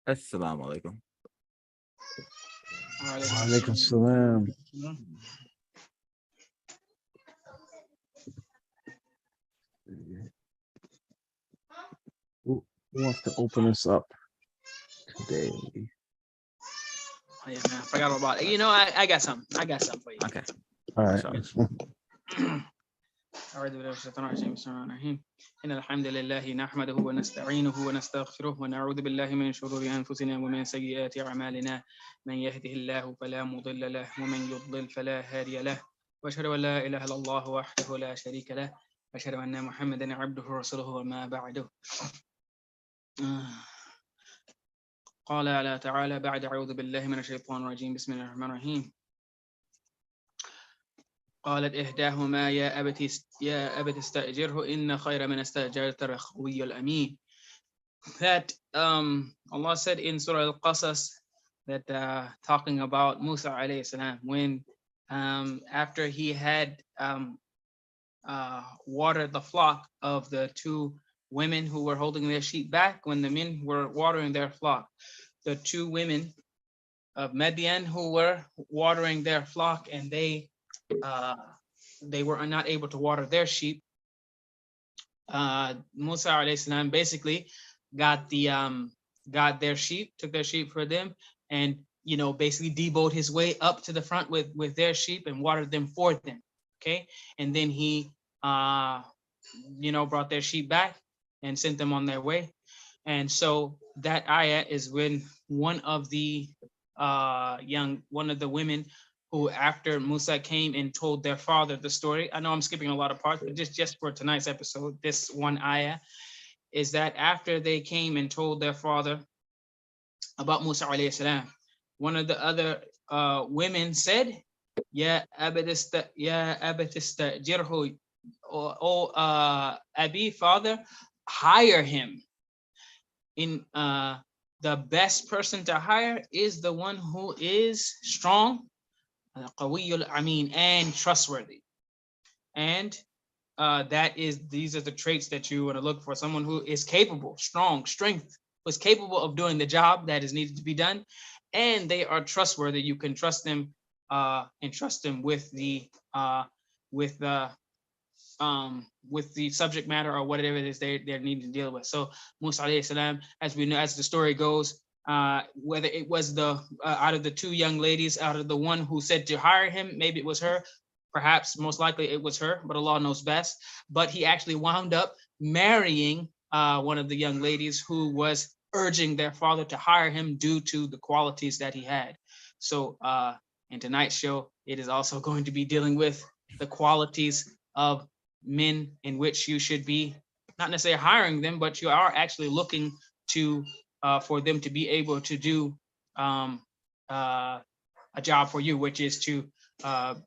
Assalamu alaikum. Alaikum salam. Who wants to open us up today? Oh, yeah, man, I forgot about it. You know, I got something. I got something for you. Okay. All right. أعوذ بالله من الشيطان الرجيم بسم الله الرحمن الرحيم إن الحمد لله نحمده ونستعينه ونستغفره ونعوذ بالله من شرور أنفسنا ومن سيئات أعمالنا من يهده الله فلا مضل له ومن يضلل فلا هادي له وأشهد أن لا إله إلا الله وحده لا شريك له وأشهد أن محمدا عبده ورسوله وما بعده قال تعالى بعد أعوذ بالله من الشيطان الرجيم بسم الله الرحمن الرحيم قالت إحداهما يا أبت استأجره إن خير من استأجرت القوي الأمين. That Allah said in Surah Al-Qasas that talking about Musa alayhi salam when after he had watered the flock of the two women who were holding their sheep back, when the men were watering their flock, the two women of Midian who were watering their flock and they were not able to water their sheep. Musa alayhi salam basically got their sheep, took their sheep for them, and basically deboed his way up to the front with their sheep and watered them for them. Okay, and then he brought their sheep back and sent them on their way. And so that ayah is when one of the women who after Musa came and told their father the story. I know I'm skipping a lot of parts, but just for tonight's episode, this one ayah is that after they came and told their father about Musa alayhi salam, one of the other women said, Ya abatista jirhu, O Abi, father, hire him. In the best person to hire is the one who is strong, and trustworthy. And these are the traits that you want to look for. Someone who is capable, strong, strength, who is capable of doing the job that is needed to be done, and they are trustworthy. You can trust them and trust them with the subject matter or whatever it is they're needing to deal with. So Musa alayhi salam, as we know, as the story goes, whether it was the out of the two young ladies, out of the one who said to hire him, maybe it was her, perhaps most likely it was her, but Allah knows best. But he actually wound up marrying one of the young ladies who was urging their father to hire him due to the qualities that he had. So in tonight's show, it is also going to be dealing with the qualities of men in which you should be not necessarily hiring them, but you are actually looking to for them to be able to do a job for you, which is to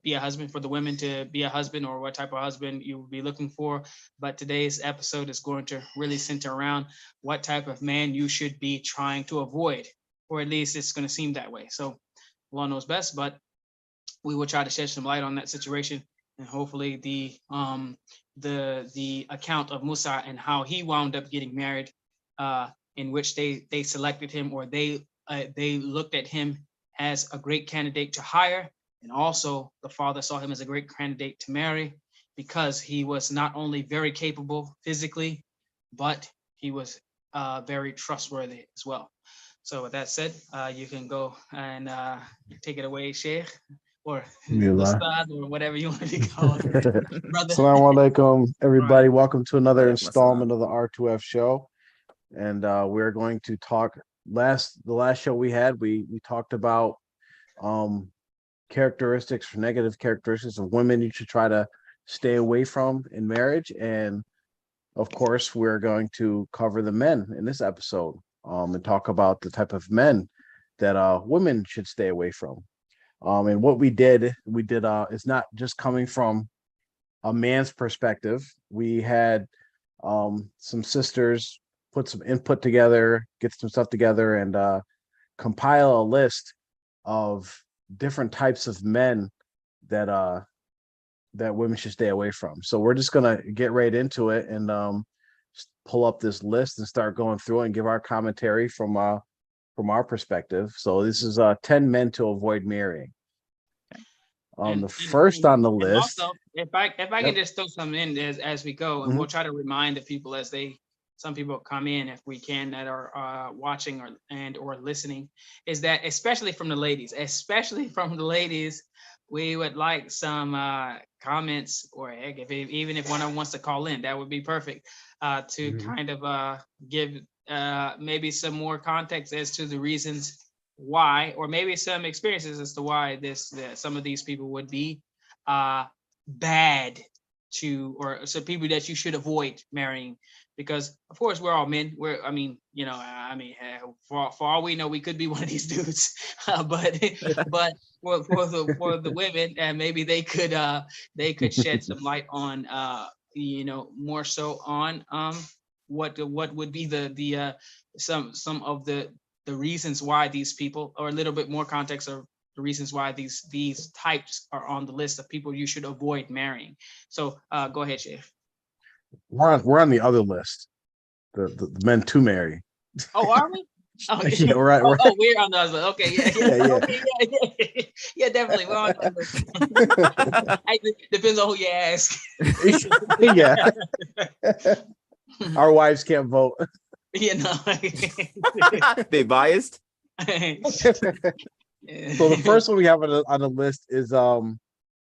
be a husband, for the women to be a husband, or what type of husband you will be looking for. But today's episode is going to really center around what type of man you should be trying to avoid, or at least it's going to seem that way. So Allah knows best, but we will try to shed some light on that situation, and hopefully the account of Musa and how he wound up getting married, in which they selected him, or they looked at him as a great candidate to hire, and also the father saw him as a great candidate to marry, because he was not only very capable physically, but he was very trustworthy as well. So with that said, you can go and take it away, Sheikh, or Ustad, or whatever you want to be called. Brother. Assalamu alaikum, everybody. Right. Welcome to another installment of the R2F show. And we're going to talk the last show we had, we talked about characteristics, negative characteristics of women you should try to stay away from in marriage. And of course, we're going to cover the men in this episode, and talk about the type of men that women should stay away from. And what we did is not just coming from a man's perspective. We had some sisters put some input together, get some stuff together, and compile a list of different types of men that women should stay away from. So we're just gonna get right into it and pull up this list and start going through it and give our commentary from from our perspective. So this is 10 men to avoid marrying. The first on the and list. also, if I can Yep. just throw something in as we go, and Mhm. we'll try to remind the people as some people come in, if we can, that are watching or listening, is that especially from the ladies, we would like some comments, or heck, even if one of them wants to call in, that would be perfect, to Mhm. kind of give maybe some more context as to the reasons why, or maybe some experiences as to why some of these people would be bad to, or some people that you should avoid marrying, because of course we're all men. For all we know, we could be one of these dudes, but for the women, and maybe they could shed some light on more so on what would be the some of the reasons why these people, or a little bit more context of the reasons why these types are on the list of people you should avoid marrying. So go ahead, Chef. We're on the other list. The men to marry. Oh, are we? Oh, Yeah, right. we're on the other. Okay, Yeah. okay, yeah, definitely. We're on the list. Depends on who you ask. Yeah. Our wives can't vote. You know. They biased. So the first one we have on the list is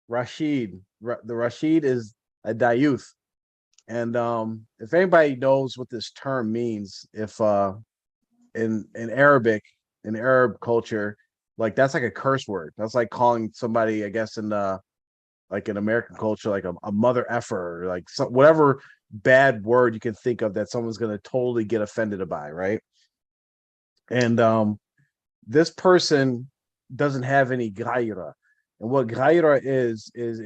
Rashid. The Rashid is a Dayouth. And if anybody knows what this term means, if in Arabic, in Arab culture, like that's like a curse word. That's like calling somebody, I guess, in like in American culture, like a mother effer, or like whatever bad word you can think of that someone's gonna totally get offended by, right? And this person doesn't have any gaira. And what gaira is is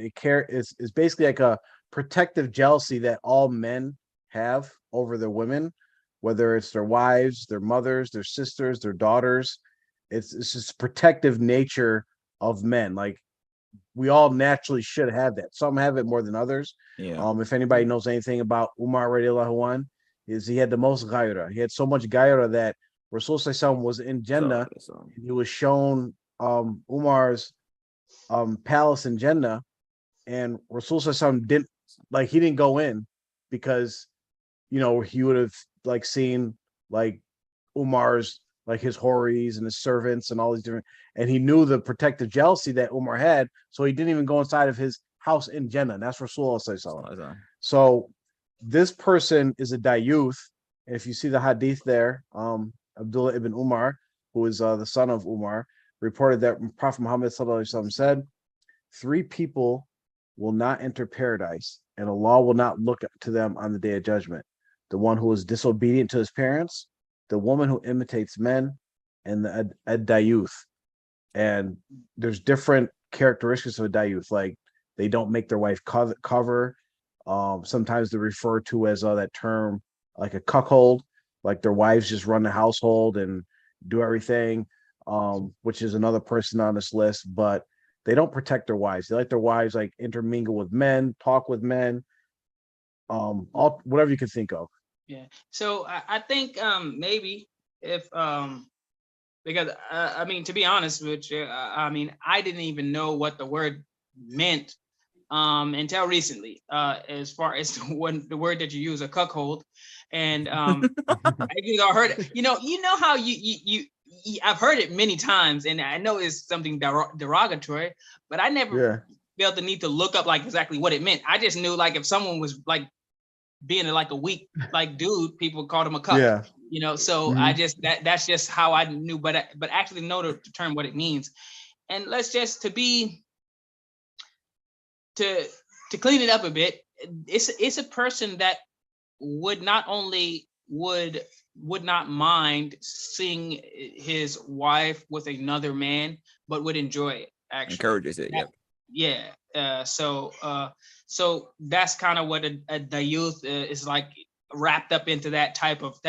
basically like a protective jealousy that all men have over their women, whether it's their wives, their mothers, their sisters, their daughters. It's just protective nature of men. Like we all naturally should have that. Some have it more than others. Yeah. If anybody knows anything about Umar radiallahu anh, is he had the most gaira. He had so much gaira that Rasul Sallallahu was in Jannah. He was shown Umar's palace in Jannah, and Rasul Sallallahu didn't he didn't go in because he would have like seen like Umar's like his horis and his servants and all these different, and he knew the protective jealousy that Umar had, so he didn't even go inside of his house in Jannah. And that's Rasulullah. So this person is a Dayouth. And if you see the hadith there, Abdullah ibn Umar, who is the son of Umar, reported that Prophet Muhammad said, 3 people will not enter paradise, and Allah will not look to them on the day of judgment. The one who is disobedient to his parents, the woman who imitates men, and the Dayouth. And there's different characteristics of a Dayouth. Like they don't make their wife cover. Sometimes they're referred to as that term, like a cuckold, like their wives just run the household and do everything, which is another person on this list. But they don't protect their wives. They let their wives like intermingle with men, talk with men, all whatever you can think of. Yeah. So I think maybe if because I mean, to be honest with you, I mean, I didn't even know what the word meant until recently, as far as the word that you use, a cuckold. And I heard it. You know how you I've heard it many times, and I know it's something derogatory, but I never felt the need to look up like exactly what it meant. I just knew like if someone was like being like a weak like dude, people called him a cuck. Yeah. So I just that's just how I knew, but actually know the term, what it means. And let's just to clean it up a bit, it's a person that would not only would not mind seeing his wife with another man, but would enjoy it, actually. Encourages it. Yeah. So that's kind of what a Dayouth is like, wrapped up into that type of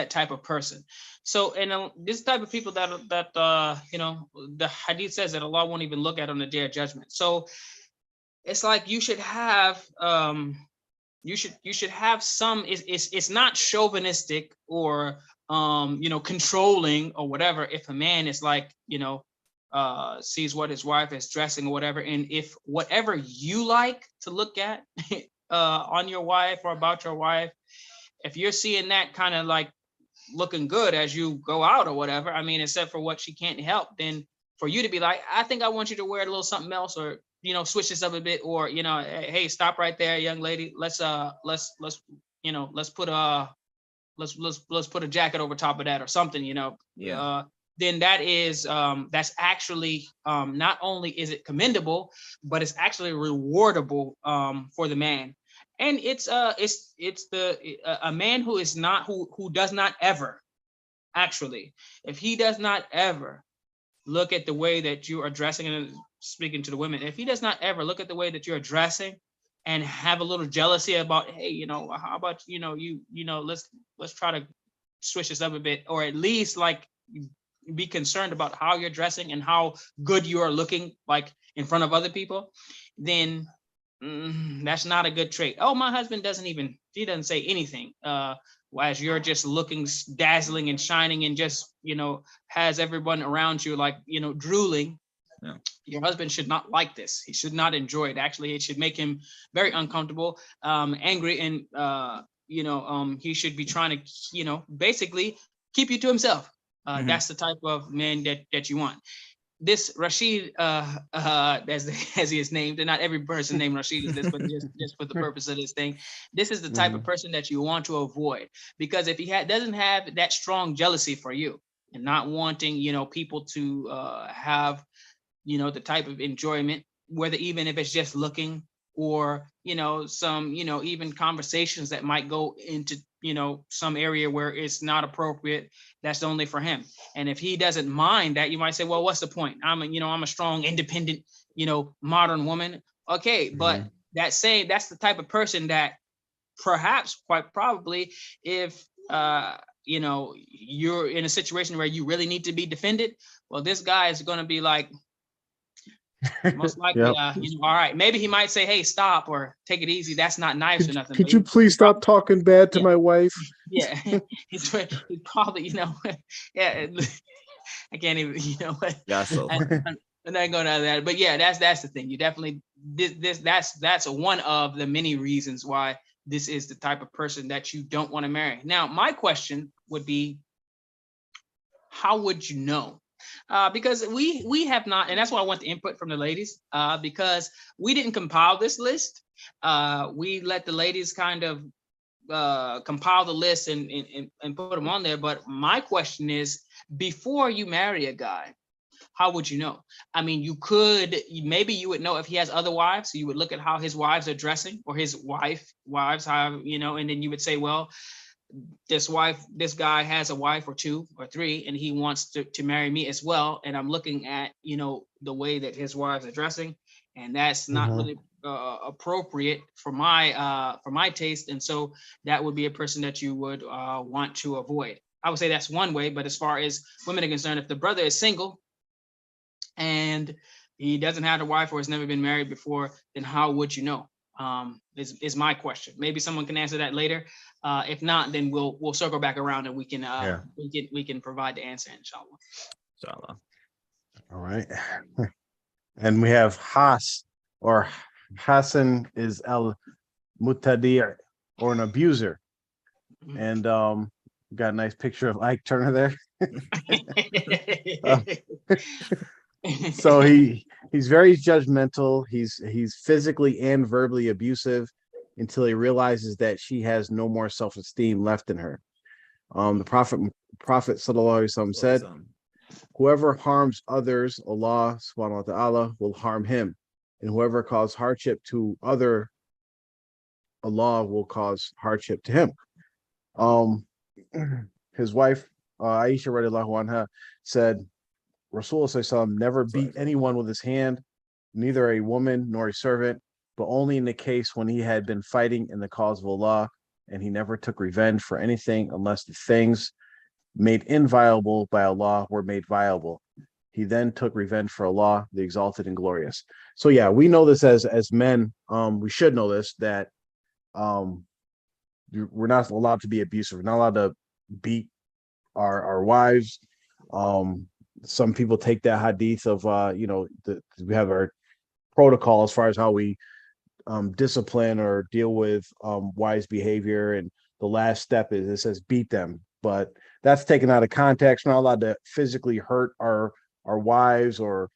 person. So, and this type of people that the hadith says that Allah won't even look at on the day of judgment. So it's like you should have some, it's not chauvinistic or controlling or whatever, if a man is like, sees what his wife is dressing or whatever, and if whatever you like to look at on your wife or about your wife, if you're seeing that kind of like looking good as you go out or whatever, I mean, except for what she can't help, then for you to be like, I think I want you to wear a little something else, or switch this up a bit, or hey, stop right there, young lady, let's put let's put a jacket over top of that or something, then that is that's actually not only is it commendable, but it's actually rewardable for the man. And it's a man who is not who does not ever, actually, if he does not ever look at the way that you are dressing, and speaking to the women, if he does not ever look at the way that you're dressing and have a little jealousy about, hey, how about let's try to switch this up a bit, or at least like be concerned about how you're dressing and how good you are looking like in front of other people, then that's not a good trait. Oh, my husband he doesn't say anything as you're just looking dazzling and shining, and just has everyone around you like drooling. Yeah. Your husband should not like this. He should not enjoy it. Actually, it should make him very uncomfortable, angry, and he should be trying to basically keep you to himself. That's the type of man that you want. This Rashid, as he is named, and not every person named Rashid is this, but just for the purpose of this thing, this is the type of person that you want to avoid, because if he doesn't have that strong jealousy for you, and not wanting people to have the type of enjoyment, whether even if it's just looking, or some even conversations that might go into some area where it's not appropriate, that's only for him. And if he doesn't mind that, you might say, well, what's the point? I'm a strong, independent, modern woman. Okay, but that's the type of person that perhaps, quite probably, if you're in a situation where you really need to be defended, well, this guy is going to be like, most likely, Yep. All right. Maybe he might say, hey, stop, or take it easy. That's not nice or nothing. Could you please stop talking bad to my wife? Yeah. he's probably, yeah. I can't even, Gaslight. I'm not going to that. But yeah, that's the thing. You definitely, that's one of the many reasons why this is the type of person that you don't want to marry. Now, my question would be, how would you know? Because we have not, and that's why I want the input from the ladies, because we didn't compile this list. We let the ladies kind of compile the list and put them on there. But my question is, before you marry a guy, how would you know? I mean, maybe you would know if he has other wives. So you would look at how his wives are dressing, or his wives, how, and then you would say, well, this guy has a wife or two or three, and he wants to marry me as well. And I'm looking at, the way that his wives are dressing, and that's not really appropriate for my taste. And so that would be a person that you would want to avoid. I would say that's one way. But as far as women are concerned, if the brother is single and he doesn't have a wife or has never been married before, then how would you know? Is my question. Maybe someone can answer that later. If not, then we'll circle back around, and we can provide the answer, inshallah. All right. And we have Hassan is al mutadi', or an abuser. And got a nice picture of Ike Turner there. So he's very judgmental. He's physically and verbally abusive until he realizes that she has no more self-esteem left in her. The Prophet Sallallahu Alaihi Wasallam said, whoever harms others, Allah subhanahu wa ta'ala will harm him. And whoever causes hardship to other, Allah will cause hardship to him. His wife, Aisha radiallahu anha, said, Rasulullah never beat anyone with his hand, neither a woman nor a servant, but only in the case when he had been fighting in the cause of Allah, and he never took revenge for anything unless the things made inviolable by Allah were made viable. He then took revenge for Allah, the exalted and glorious. So yeah, we know this as men. We should know this, that we're not allowed to be abusive. We're not allowed to beat our wives. Some people take that hadith of we have our protocol as far as how we discipline or deal with wise behavior, and the last step is it says beat them, but that's taken out of context. We're not allowed to physically hurt our wives or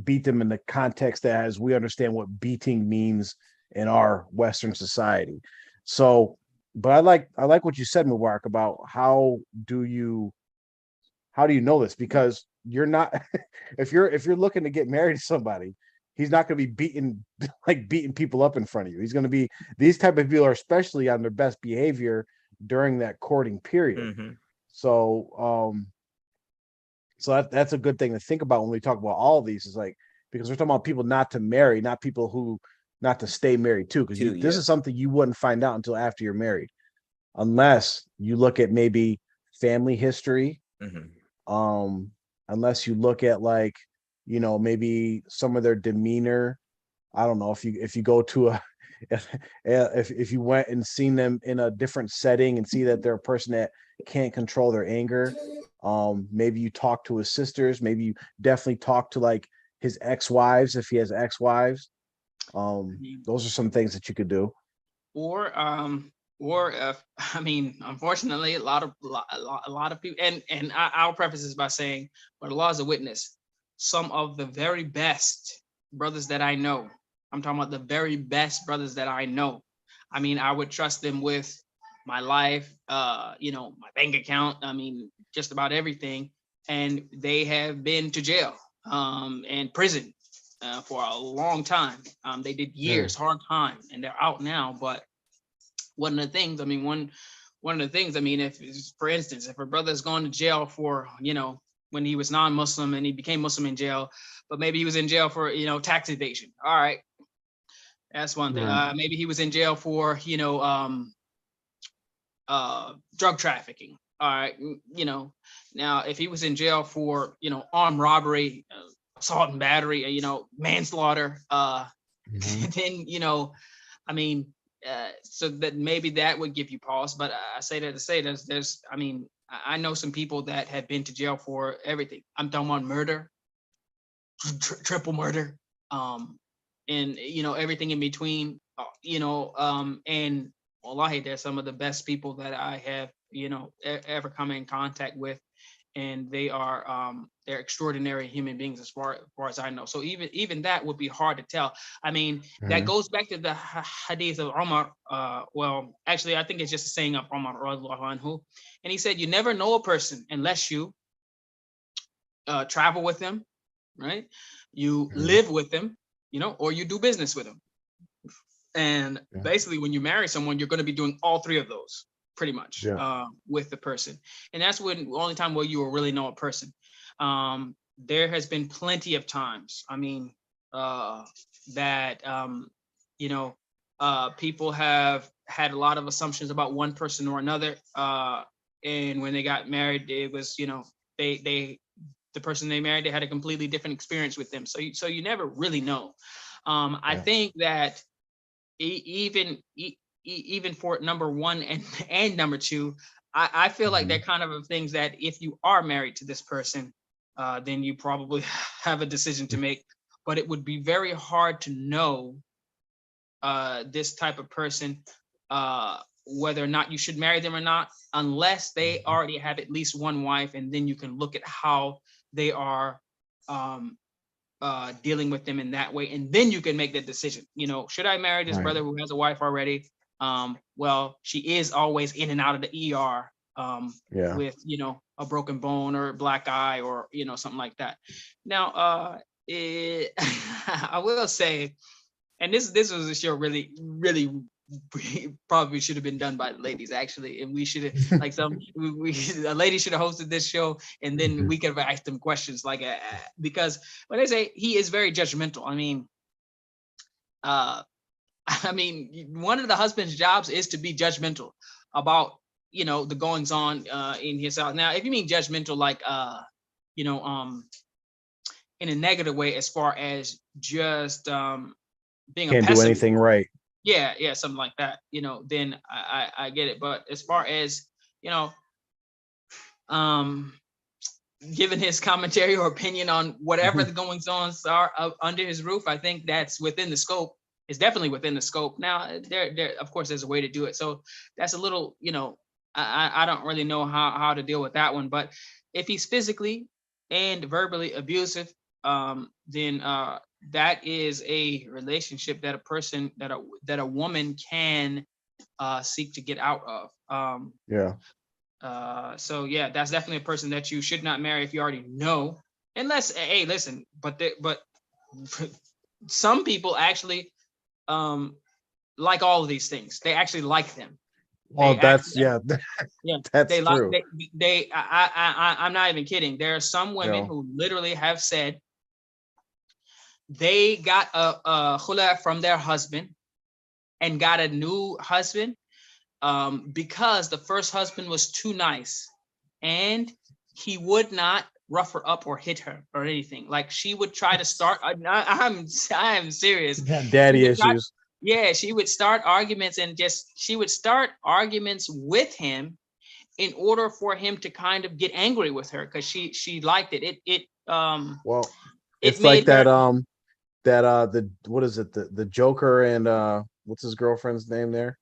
beat them in the context that, as we understand what beating means in our Western society. So, but I like what you said, Mubarak, about how do you know this? Because you're not if you're looking to get married to somebody, he's not going to be beating people up in front of you. He's going to be, these type of people are especially on their best behavior during that courting period. Mm-hmm. So so that's a good thing to think about when we talk about all of these, is like, because we're talking about people not to marry, not people who not to stay married too, because this is something you wouldn't find out until after you're married, unless you look at maybe family history. Mm-hmm. Unless you look at, like, maybe some of their demeanor. I don't know, if you go to a if you went and seen them in a different setting and see that they're a person that can't control their anger. Maybe you talk to his sisters, maybe you definitely talk to like his ex-wives if he has ex-wives. Those are some things that you could do. Or I mean, unfortunately, a lot of people, and I'll preface this by saying, but the law is a witness. Some of the very best brothers that I know, I'm talking about the very best brothers that I know. I mean, I would trust them with my life, my bank account. I mean, just about everything. And they have been to jail and prison for a long time. They did years, hard time, and they're out now. But one of the things, if, for instance, if a brother's gone to jail for, when he was non-Muslim and he became Muslim in jail, but maybe he was in jail for, tax evasion. All right. That's one thing. Right. Maybe he was in jail for, drug trafficking. All right. Now if he was in jail for, armed robbery, assault and battery, manslaughter, then, I mean, so that maybe that would give you pause. But I say that to say there's I know some people that have been to jail for everything. I'm talking about murder, triple murder, and everything in between. And wallahi, they're some of the best people that I have ever come in contact with, and they are they're extraordinary human beings as far as I know. So even that would be hard to tell. I mean, that goes back to the hadith of Umar. Well, actually, I think it's just a saying of Umar radiallahu anhu, and he said, "You never know a person unless you travel with them, right? You live with them, or you do business with them." And basically, when you marry someone, you're going to be doing all three of those pretty much with the person. And that's when the only time where you will really know a person. There has been plenty of times, I mean, that, people have had a lot of assumptions about one person or another. And when they got married, it was, the person they married, they had a completely different experience with them. So you never really know. I think that even for number one and number two, I feel like they're kind of things that if you are married to this person, then you probably have a decision to make. But it would be very hard to know this type of person, whether or not you should marry them or not, unless they already have at least one wife, and then you can look at how they are dealing with them in that way, and then you can make that decision. Should I marry this brother who has a wife already? Well, she is always in and out of the ER with a broken bone or a black eye or something like that. Now, I will say, and this was a show really probably should have been done by the ladies actually, and we should have like a lady should have hosted this show, and then we could have asked them questions like because when they say he is very judgmental, I mean one of the husband's jobs is to be judgmental about the goings on in his house. Now if you mean judgmental like in a negative way, as far as just being can't a do anything right. Yeah, something like that, then I get it. But as far as, given his commentary or opinion on whatever the goings on are under his roof, I think that's within the scope. It's definitely within the scope. Now, there, of course, there's a way to do it. So that's a little, I don't really know how to deal with that one. But if he's physically and verbally abusive, then that is a relationship that a person that a woman can seek to get out of. So yeah, that's definitely a person that you should not marry if you already know. Unless, hey, listen, but some people actually like all of these things. They actually like them. Well, that's yeah, that's they like true. I'm not even kidding. There are some women who literally have said they got a khula from their husband and got a new husband because the first husband was too nice and he would not rough her up or hit her or anything. Like she would try to start. I'm serious. Daddy issues. She would start arguments and she would start arguments with him in order for him to kind of get angry with her because she liked it. Well, it's like that the what is it, the Joker and what's his girlfriend's name there?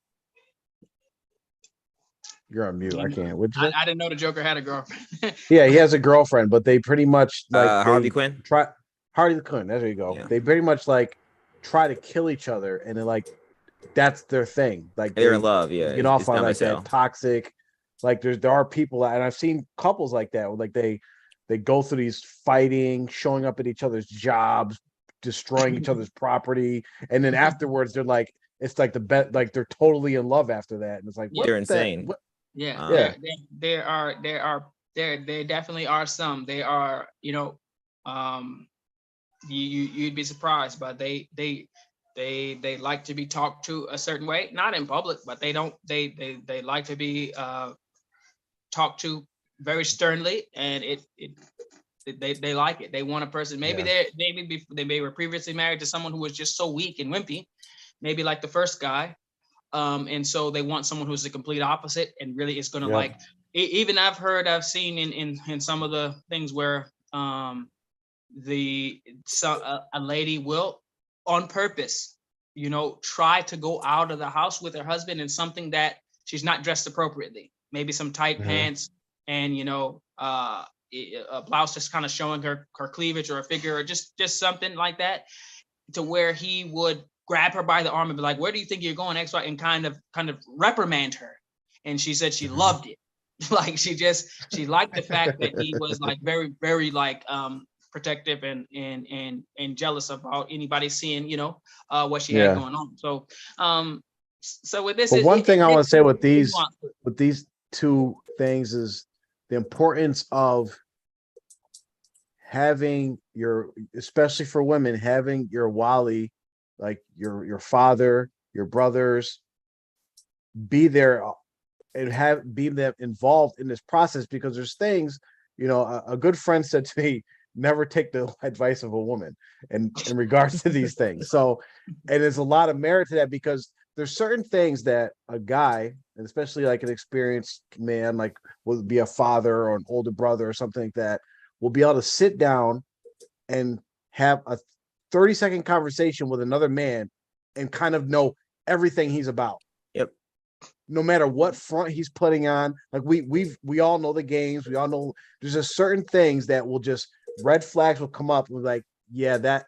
You're on mute. I can't. I didn't know the Joker had a girlfriend. Yeah, he has a girlfriend, but they pretty much like Harley Quinn. Harley Quinn. There you go. Yeah. They pretty much like try to kill each other, and then like that's their thing. Like they're in love. Yeah, get off on like that toxic. Like there are people, and I've seen couples like that. Where, like they go through these fighting, showing up at each other's jobs, destroying each other's property, and then afterwards they're like, it's like the bet, like they're totally in love after that, and it's like they're insane. There definitely are some. They are, you'd be surprised, but they like to be talked to a certain way, not in public, but they like to be talked to very sternly, and they like it. They want a person. Maybe they were previously married to someone who was just so weak and wimpy, maybe like the first guy. And so they want someone who's the complete opposite and really is going to like, even I've seen in some of the things where a lady will on purpose, try to go out of the house with her husband in something that she's not dressed appropriately, maybe some tight pants and, a blouse just kind of showing her cleavage or a figure or just something like that, to where he would grab her by the arm and be like, where do you think you're going, X, Y, and kind of reprimand her. And she said she loved it. Like she liked the fact that he was like very, very like protective and jealous about anybody seeing, what she had going on. So so with this, but one thing I want to say with these two things is the importance of having especially for women, having your wali, like your father, your brothers, be there and be them involved in this process, because there's things, a good friend said to me, never take the advice of a woman in regards to these things. So, and there's a lot of merit to that, because there's certain things that a guy, and especially like an experienced man, like will be a father or an older brother or something like that, will be able to sit down and have a 30-second conversation with another man and kind of know everything he's about. Yep. No matter what front he's putting on, like we all know the games. We all know there's just certain things that will just, red flags will come up with, like, yeah, that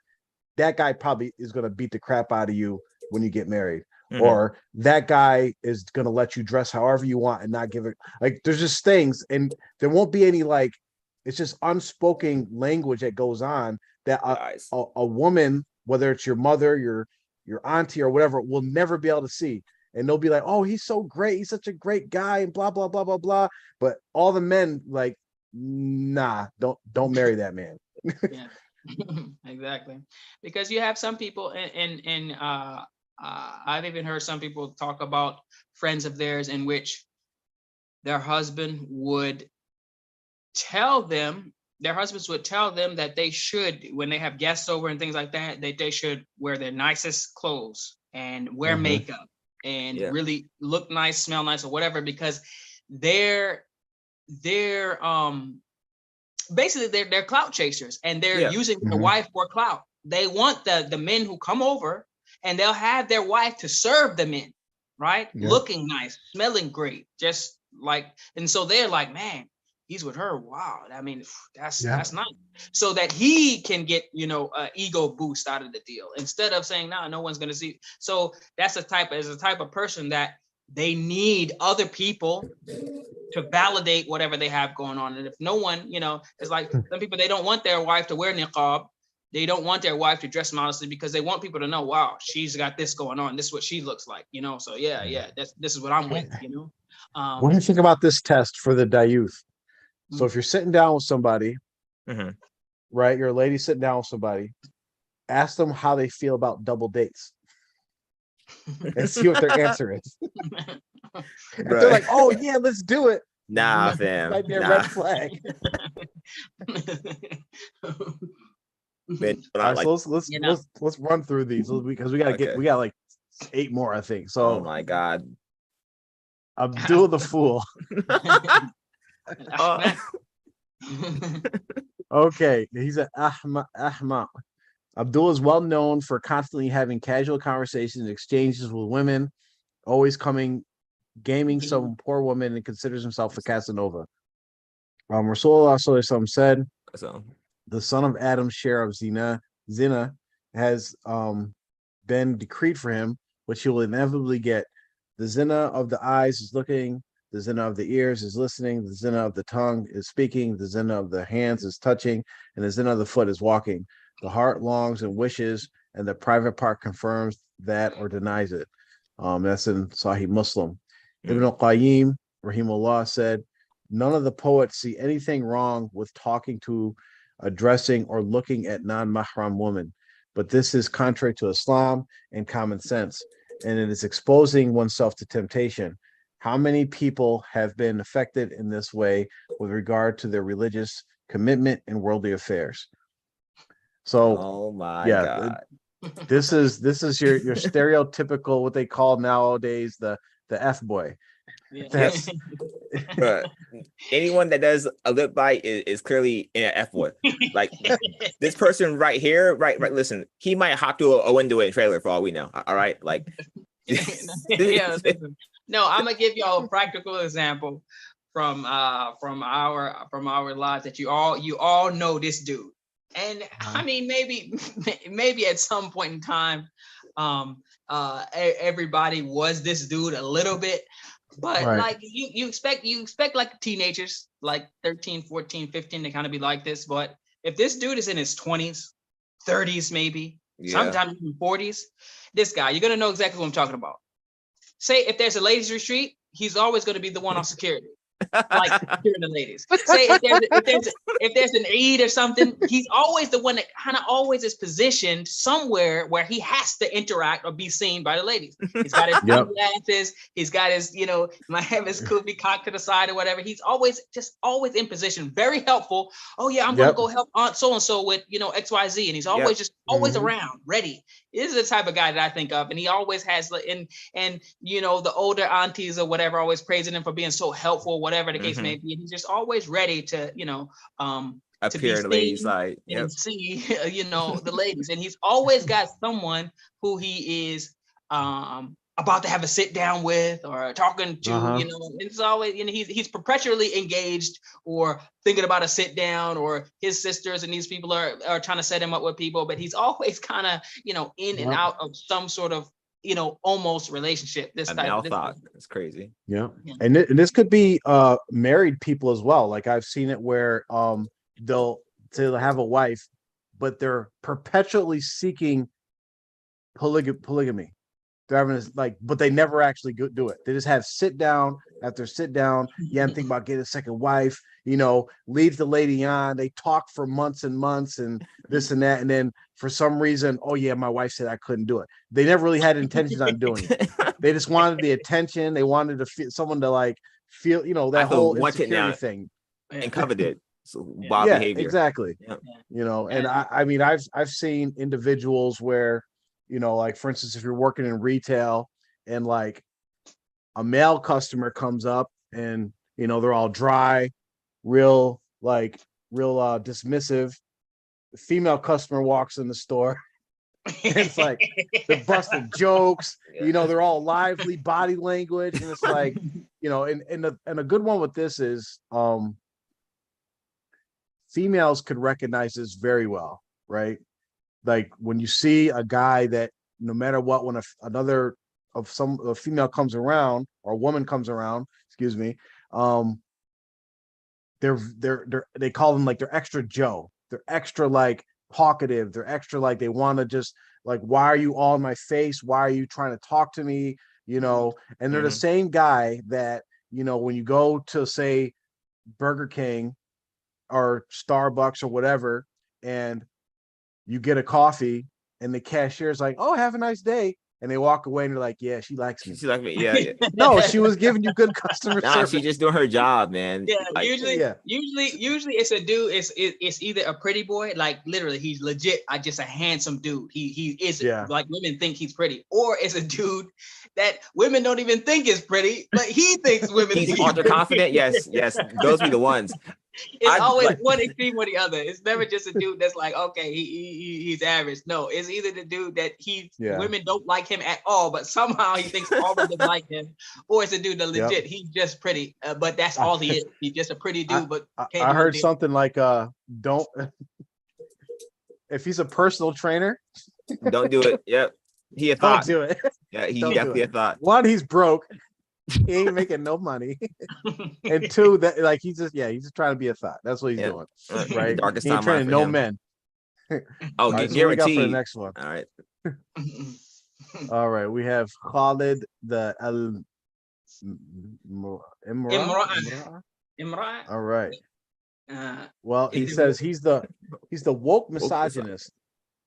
guy probably is going to beat the crap out of you when you get married. Or that guy is going to let you dress however you want and not give it. Like, there's just things, and there won't be any, like, it's just unspoken language that goes on that a woman, whether it's your mother, your auntie or whatever, will never be able to see. And they'll be like, oh, he's so great, he's such a great guy, and blah blah blah blah blah. But all the men, like, nah, don't marry that man. Yeah. Exactly, because you have some people, and I've even heard some people talk about friends of theirs in which their husbands would tell them that they should, when they have guests over and things like that, they should wear their nicest clothes and wear makeup and really look nice, smell nice, or whatever, because their they're basically they're clout chasers, and they're Yeah. using their Mhm. wife for clout. They want the men who come over, and they'll have their wife to serve the men, right? Yeah. Looking nice, smelling great, just like, and so they're like, man, he's with her. Wow, I mean, that's nice. So that he can get, you know, ego boost out of the deal, instead of saying, nah, no one's gonna see. So that's a type of person that they need other people to validate whatever they have going on. And if no one, you know, it's like some people, they don't want their wife to wear niqab. They don't want their wife to dress modestly, because they want people to know, wow, she's got this going on. This is what she looks like, you know? So yeah, this is what I'm with, you know? What do you think about this test for the Dayouth? So Mhm. if you're sitting down with somebody, Mhm. right? You're a lady sitting down with somebody, ask them how they feel about double dates and see what their answer is. If they're like, oh yeah, let's do it. Nah, fam. Might be a Nah. red flag. Man, All not right, like, so You know? let's run through these because we gotta Okay. we got like 8 more, I think. oh So my God. Abdul the Fool. Uh, Okay, he's an Ahma. Abdul is well known for constantly having casual conversations and exchanges with women, always gaming some poor woman, and considers himself a Casanova. Rasulullah Sallallahu Alaihi Wasallam said, so the son of Adam's share of zina has been decreed for him, which he will inevitably get. The zina of the eyes is looking, the zina of the ears is listening, the zina of the tongue is speaking, the zina of the hands is touching, and the zina of the foot is walking. The heart longs and wishes, and the private part confirms that or denies it. That's in Sahih Muslim. Ibn al-Qayyim, rahimahullah, said, none of the poets see anything wrong with talking to, addressing, or looking at non-mahram women, but this is contrary to Islam and common sense, and it is exposing oneself to temptation. How many people have been affected in this way with regard to their religious commitment and worldly affairs? So, oh my yeah, God. this is your stereotypical, what they call nowadays the F boy. Yeah. That's But anyone that does a lip bite is clearly in an F word. Like this person right here, right. Listen, he might hop through a window in a trailer for all we know. All right, like Yeah, listen. No, I'm gonna give y'all a practical example from our lives that you all know this dude. And I mean, maybe at some point in time, everybody was this dude a little bit, but Right. like you expect like teenagers, like 13, 14, 15 to kind of be like this. But if this dude is in his 20s, 30s, maybe, sometimes even 40s, this guy, you're gonna know exactly what I'm talking about. Say if there's a ladies retreat, he's always going to be the one on security, like securing the ladies. Say if there's an Eid or something, he's always the one that kind of always is positioned somewhere where he has to interact or be seen by the ladies. He's got his sunglasses, he's got his, might have his kufi cocked to the side or whatever. He's always in position, very helpful. Oh yeah, I'm gonna go help Aunt so and so with XYZ, and he's always always around, ready. This is the type of guy that I think of, and he always has and the older aunties or whatever always praising him for being so helpful, whatever the case may be, and he's just always ready to appear in the ladies' side and see the ladies, and he's always got someone who he is about to have a sit down with or talking to, it's always, he's perpetually engaged or thinking about a sit down, or his sisters and these people are trying to set him up with people, but he's always kind of, in and out of some sort of, almost relationship. This thought it's crazy. Yeah. And this could be married people as well. Like I've seen it where they'll have a wife, but they're perpetually seeking polygamy. They're having this, but they never actually do it. They just have sit down after sit down. Yeah, I'm thinking about getting a second wife. Leave the lady on. They talk for months and months and this and that, and then for some reason, oh yeah, my wife said I couldn't do it. They never really had intentions on doing it. They just wanted the attention. They wanted to feel someone to feel, that whole insecurity thing, and coveted. So wild behavior. Exactly. Yeah. And I mean, I've seen individuals where, for instance, if you're working in retail and a male customer comes up and You know, they're all dry, real dismissive. The female customer walks in the store. And it's like they're busting jokes, you know, they're all lively body language, and it's like, you know, and a good one with this is females could recognize this very well, right? Like when you see a guy that no matter what, when a female comes around or a woman comes around, excuse me, they call them like they're extra Joe. They're extra like talkative. They're extra like they want to just like, why are you all in my face? Why are you trying to talk to me? You know, and they're the same guy that, you know, when you go to say Burger King or Starbucks or whatever, and you get a coffee and the cashier's like, oh, have a nice day. And they walk away and they're like, yeah, she likes me. She like me. Yeah, yeah. No, she was giving you good customer service. She's just doing her job, man. Yeah, like, usually it's a dude. It's either a pretty boy, like literally he's legit, just a handsome dude. He is like women think he's pretty, or it's a dude that women don't even think is pretty, but he thinks women. He's ultra confident. Yes, those be the ones. It's always one extreme or the other. It's never just a dude that's like, okay, he's average. No, it's either the dude that women don't like him at all, but somehow he thinks all women like him, or it's a dude that legit he's just pretty, but that's all he is. He's just a pretty dude. But I heard something like, don't if he's a personal trainer, don't do it. Yep, he a thought. Don't do it. Yeah, he definitely a thought. One, he's broke. He ain't making no money. And two, that like he's just trying to be a thought. That's what he's doing. Right. Darkest he ain't time training no men. Oh, right, guaranteed. So for the next one. All right. All right. We have Khalid the Imran. All right. Well, he says he's the woke misogynist,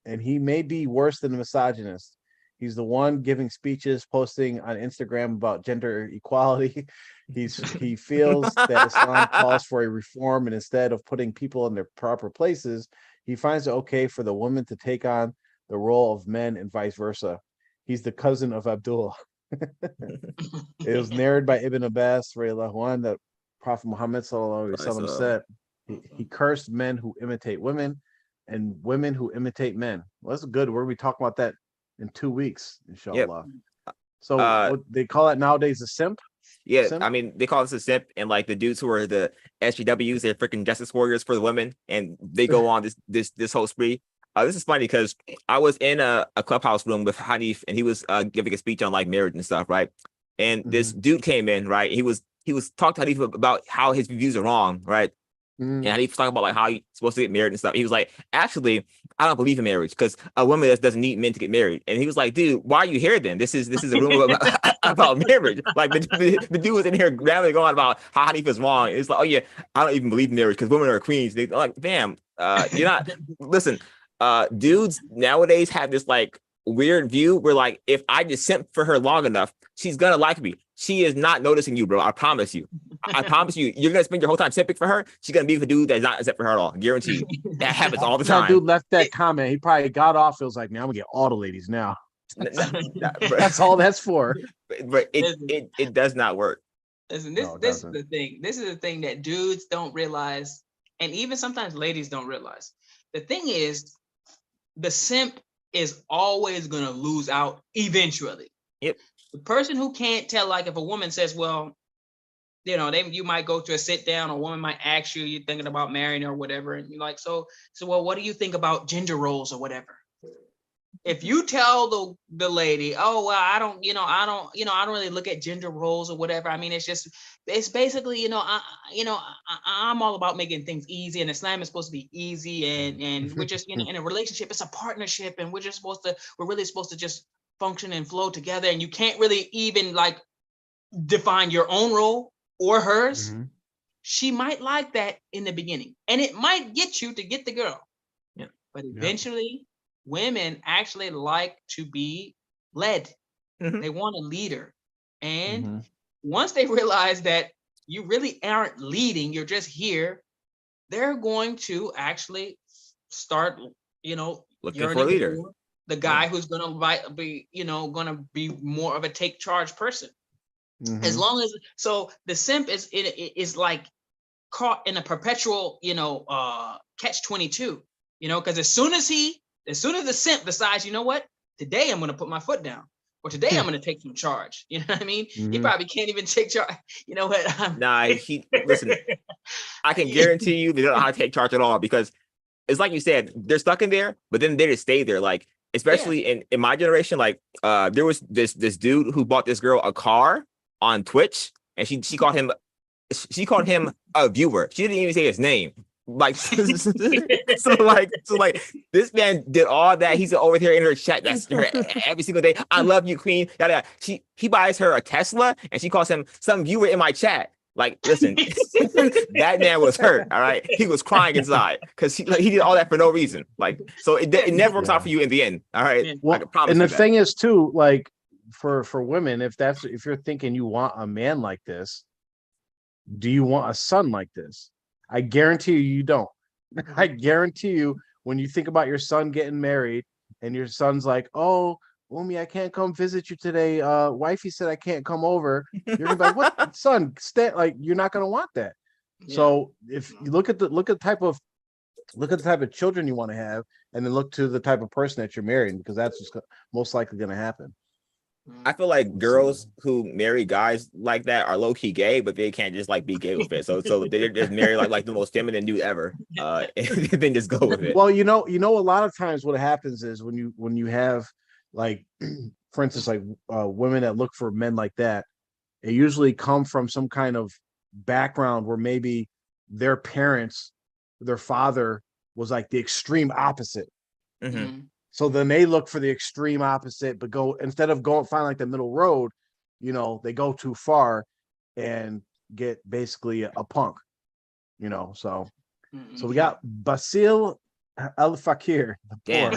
and he may be worse than the misogynist. He's the one giving speeches, posting on Instagram about gender equality. He feels that Islam calls for a reform, and instead of putting people in their proper places, he finds it okay for the women to take on the role of men and vice versa. He's the cousin of Abdullah. It was narrated by Ibn Abbas that Prophet Muhammad said he cursed men who imitate women and women who imitate men. Well, that's good. We're going to be talking about that in 2 weeks, inshallah. Yep. So what they call it nowadays, a simp? Yeah, simp? I mean, they call this a simp, and like the dudes who are the SJWs, they're freaking justice warriors for the women, and they go on this whole spree. This is funny because I was in a clubhouse room with Hanif, and he was giving a speech on like marriage and stuff, right? And this dude came in, right? He was talking to Hanif about how his views are wrong, right? And he was talking about like how you're supposed to get married and stuff. He was like, actually, I don't believe in marriage because a woman doesn't need men to get married. And he was like, dude, why are you here then? This is a room about marriage. Like the dude was in here randomly going about how Hanif is wrong. It's like, oh yeah, I don't even believe in marriage because women are queens. They're like, damn, you're not. Listen, dudes nowadays have this like weird view where like if I just simp for her long enough, she's gonna like me. She is not noticing you, bro. I promise you. I promise you. You're gonna spend your whole time simping for her. She's gonna be with a dude that's not simp for her at all. Guaranteed. That happens all the time. That dude left that comment. He probably got off. It was like, man, I'm gonna get all the ladies now. That's all that's for. But it does not work. Listen, this is the thing. This is the thing that dudes don't realize, and even sometimes ladies don't realize. The thing is, the simp is always gonna lose out eventually. Yep. The person who can't tell, like if a woman says, well, you know, you might go to a sit down, a woman might ask you, you're thinking about marrying or whatever, and you're like, so well, what do you think about gender roles or whatever? If you tell the lady, oh well, I don't really look at gender roles or whatever. I mean, it's basically, I'm all about making things easy, and Islam is supposed to be easy, and we're just, in a relationship, it's a partnership, and we're really supposed to just function and flow together, and you can't really even like define your own role or hers. She might like that in the beginning, and it might get you to get the girl. Yeah. But eventually, women actually like to be led. They want a leader, and once they realize that you really aren't leading, you're just here, they're going to actually start, looking for a leader. The guy who's gonna be more of a take charge person. As long as so the simp is like caught in a perpetual, catch 22, because as soon as the simp decides, you know what, today I'm going to put my foot down, or today I'm going to take some charge. You know what I mean? He probably can't even take charge. You know what? Nah, listen. I can guarantee you they don't know how to take charge at all, because it's like you said, they're stuck in there, but then they just stay there. Like, especially in my generation, like there was this dude who bought this girl a car on Twitch, and she called him a viewer. She didn't even say his name. Like so like this man did all that. He's over here in her chat. That's her every single day. I love you, queen. Yada, yada. He buys her a Tesla, and she calls him some viewer in my chat. Like, listen, that man was hurt. All right, he was crying inside because he did all that for no reason. Like, so it never works out for you in the end. All right. Well, and the thing is too, like for women, if you're thinking you want a man like this, do you want a son like this? I guarantee you don't. I guarantee you, when you think about your son getting married and your son's like, oh, Umi, I can't come visit you today. Wifey said I can't come over. You're gonna be like, what, son? Stay. Like, you're not gonna want that. Yeah. So if you look at the type of children you want to have, and then look to the type of person that you're marrying, because that's just most likely gonna happen. I feel like girls who marry guys like that are low key gay, but they can't just like be gay with it. So they're just marry like the most feminine dude ever, and then just go with it. Well, a lot of times what happens is when you have, like, for instance, like women that look for men like that, it usually come from some kind of background where maybe their parents, their father was like the extreme opposite. So then they look for the extreme opposite, but instead of find like the middle road, they go too far and get basically a punk, so we got Basil Al Fakir, the poor,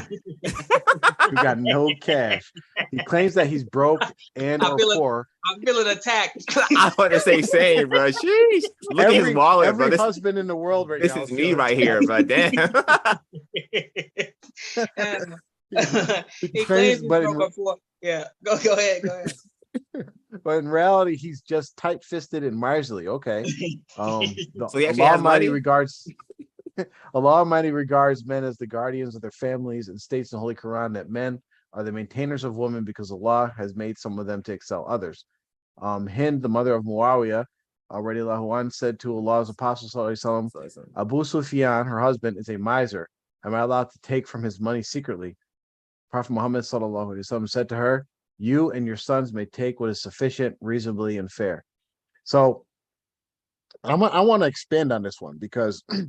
who got no cash. He claims that he's broke or poor. I'm feeling attacked. I want to say same, bro. Sheesh. Look at his wallet, every bro. husband in the world right this now. This is me right here, bro. Damn. He claims yeah, go ahead. But in reality, he's just tight-fisted and miserly. Okay. So he actually has money? Allah Almighty regards men as the guardians of their families, and states in the Holy Quran that men are the maintainers of women because Allah has made some of them to excel others. Hind, the mother of Muawiyah, radiallahu anh, said to Allah's Apostle sallallahu alaihi wasallam, Abu Sufyan, her husband, is a miser. Am I allowed to take from his money secretly? Prophet Muhammad sallallahu alaihi wasallam said to her, you and your sons may take what is sufficient, reasonably, and fair. So I want to expand on this one, because I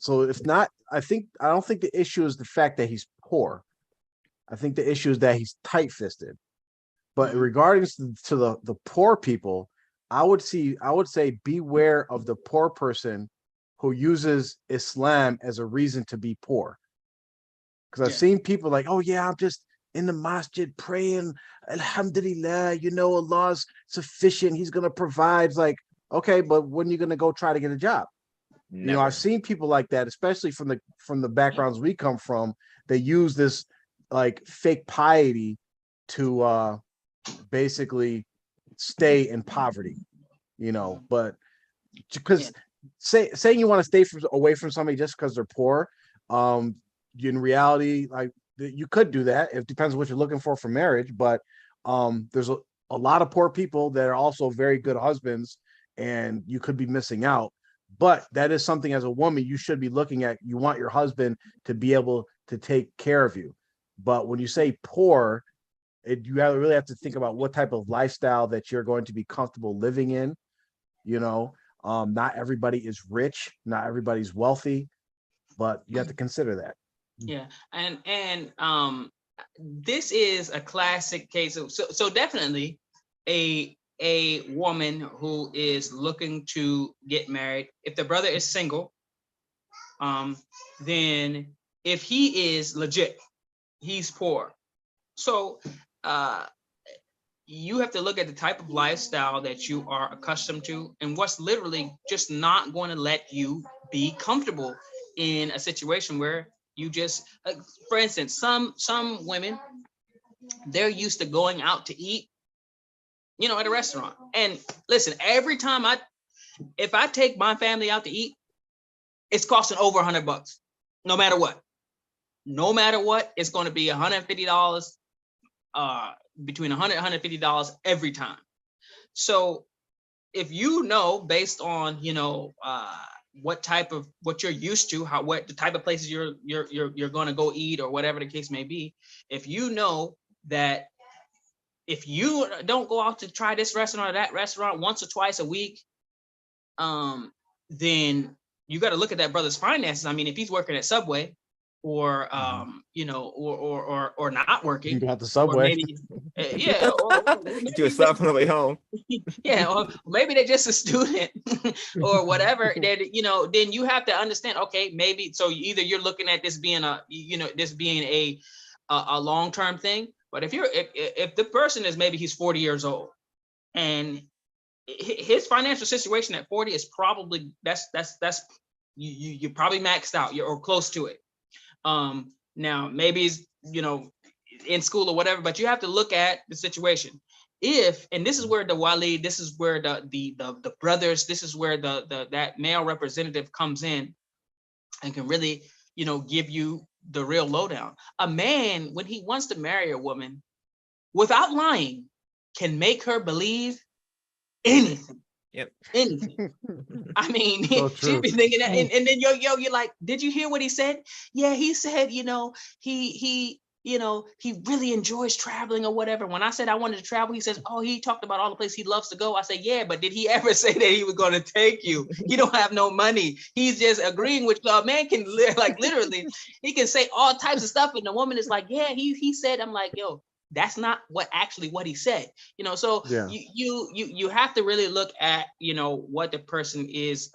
don't think the issue is the fact that he's poor. I think the issue is that he's tight-fisted. But regarding to the poor people, I would say beware of the poor person who uses Islam as a reason to be poor. Because I've seen people like, oh yeah, I'm just in the masjid praying, alhamdulillah, Allah's sufficient, he's gonna provide. It's like, okay, but when are you gonna go try to get a job? Never. I've seen people like that, especially from the backgrounds we come from. They use this like fake piety to basically stay in poverty, but because saying you want to stay away from somebody just because they're poor, in reality, like, you could do that. It depends what you're looking for marriage, but there's a lot of poor people that are also very good husbands, and you could be missing out. But that is something, as a woman, you should be looking at. You want your husband to be able to take care of you. But when you say poor, you really have to think about what type of lifestyle that you're going to be comfortable living in. Not everybody is rich, not everybody's wealthy, but you have to consider that. Yeah, and this is a classic case of so definitely a woman who is looking to get married. If the brother is single, then if he is legit, he's poor. So you have to look at the type of lifestyle that you are accustomed to, and what's literally just not going to let you be comfortable in a situation where you just, for instance, some women, they're used to going out to eat at a restaurant. And listen, every time if I take my family out to eat, it's costing over $100, no matter what. No matter what, it's going to be $150, between $100 and $150 every time. So if based on what you're used to, what the type of places you're going to go eat or whatever the case may be, if you know that if you don't go out to try this restaurant or that restaurant once or twice a week, then you got to look at that brother's finances. I mean, if he's working at Subway or or not working, you got the Subway, do a stop on the way home. Yeah, or maybe they're just a student or whatever. That then you have to understand. Okay, maybe so either you're looking at this being a long-term thing, but if the person is maybe he's 40 years old and his financial situation at 40 is probably that's you're probably maxed out, or close to it. Now maybe he's in school or whatever, but you have to look at the situation. And this is where the wali, this is where the brothers, this is where that male representative comes in and can really give you the real lowdown. A man, when he wants to marry a woman, without lying, can make her believe anything. Yep. Anything. I mean, So she'd be thinking that, and then you're like, did you hear what he said? Yeah, he said, he really enjoys traveling or whatever. When I said I wanted to travel, he says, oh, he talked about all the places he loves to go. I said, yeah, but did he ever say that he was going to take you? He don't have no money. He's just agreeing with you. A man can literally, he can say all types of stuff, and the woman is like, yeah, he said. I'm like, yo, that's not what he said. So yeah. You have to really look at what the person is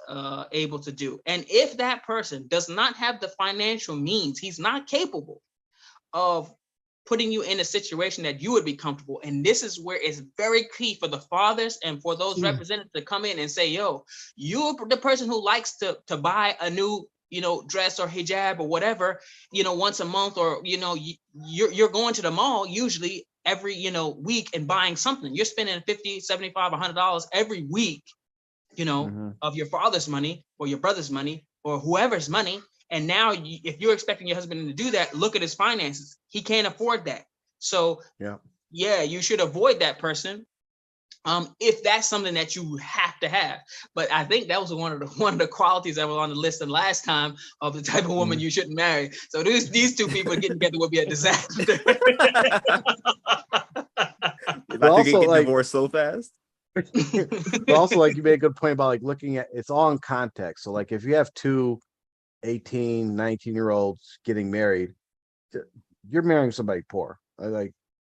able to do. And if that person does not have the financial means, he's not capable of putting you in a situation that you would be comfortable. And this is where it's very key for the fathers and for those representatives to come in and say, yo, you're the person who likes to buy a new dress or hijab or whatever, once a month, or you're going to the mall usually every week and buying something. You're spending $50, $75, $100 every week, of your father's money or your brother's money or whoever's money. And now if you're expecting your husband to do that, look at his finances. He can't afford that. So yeah, you should avoid that person. If that's something that you have to have. But I think that was one of the qualities that was on the list the last time of the type of woman you shouldn't marry. So these two people getting together would be a disaster. If I could get divorced so fast. But also, you made a good point about looking at it's all in context. So if you have two 18, 19-year-olds getting married, you're marrying somebody poor.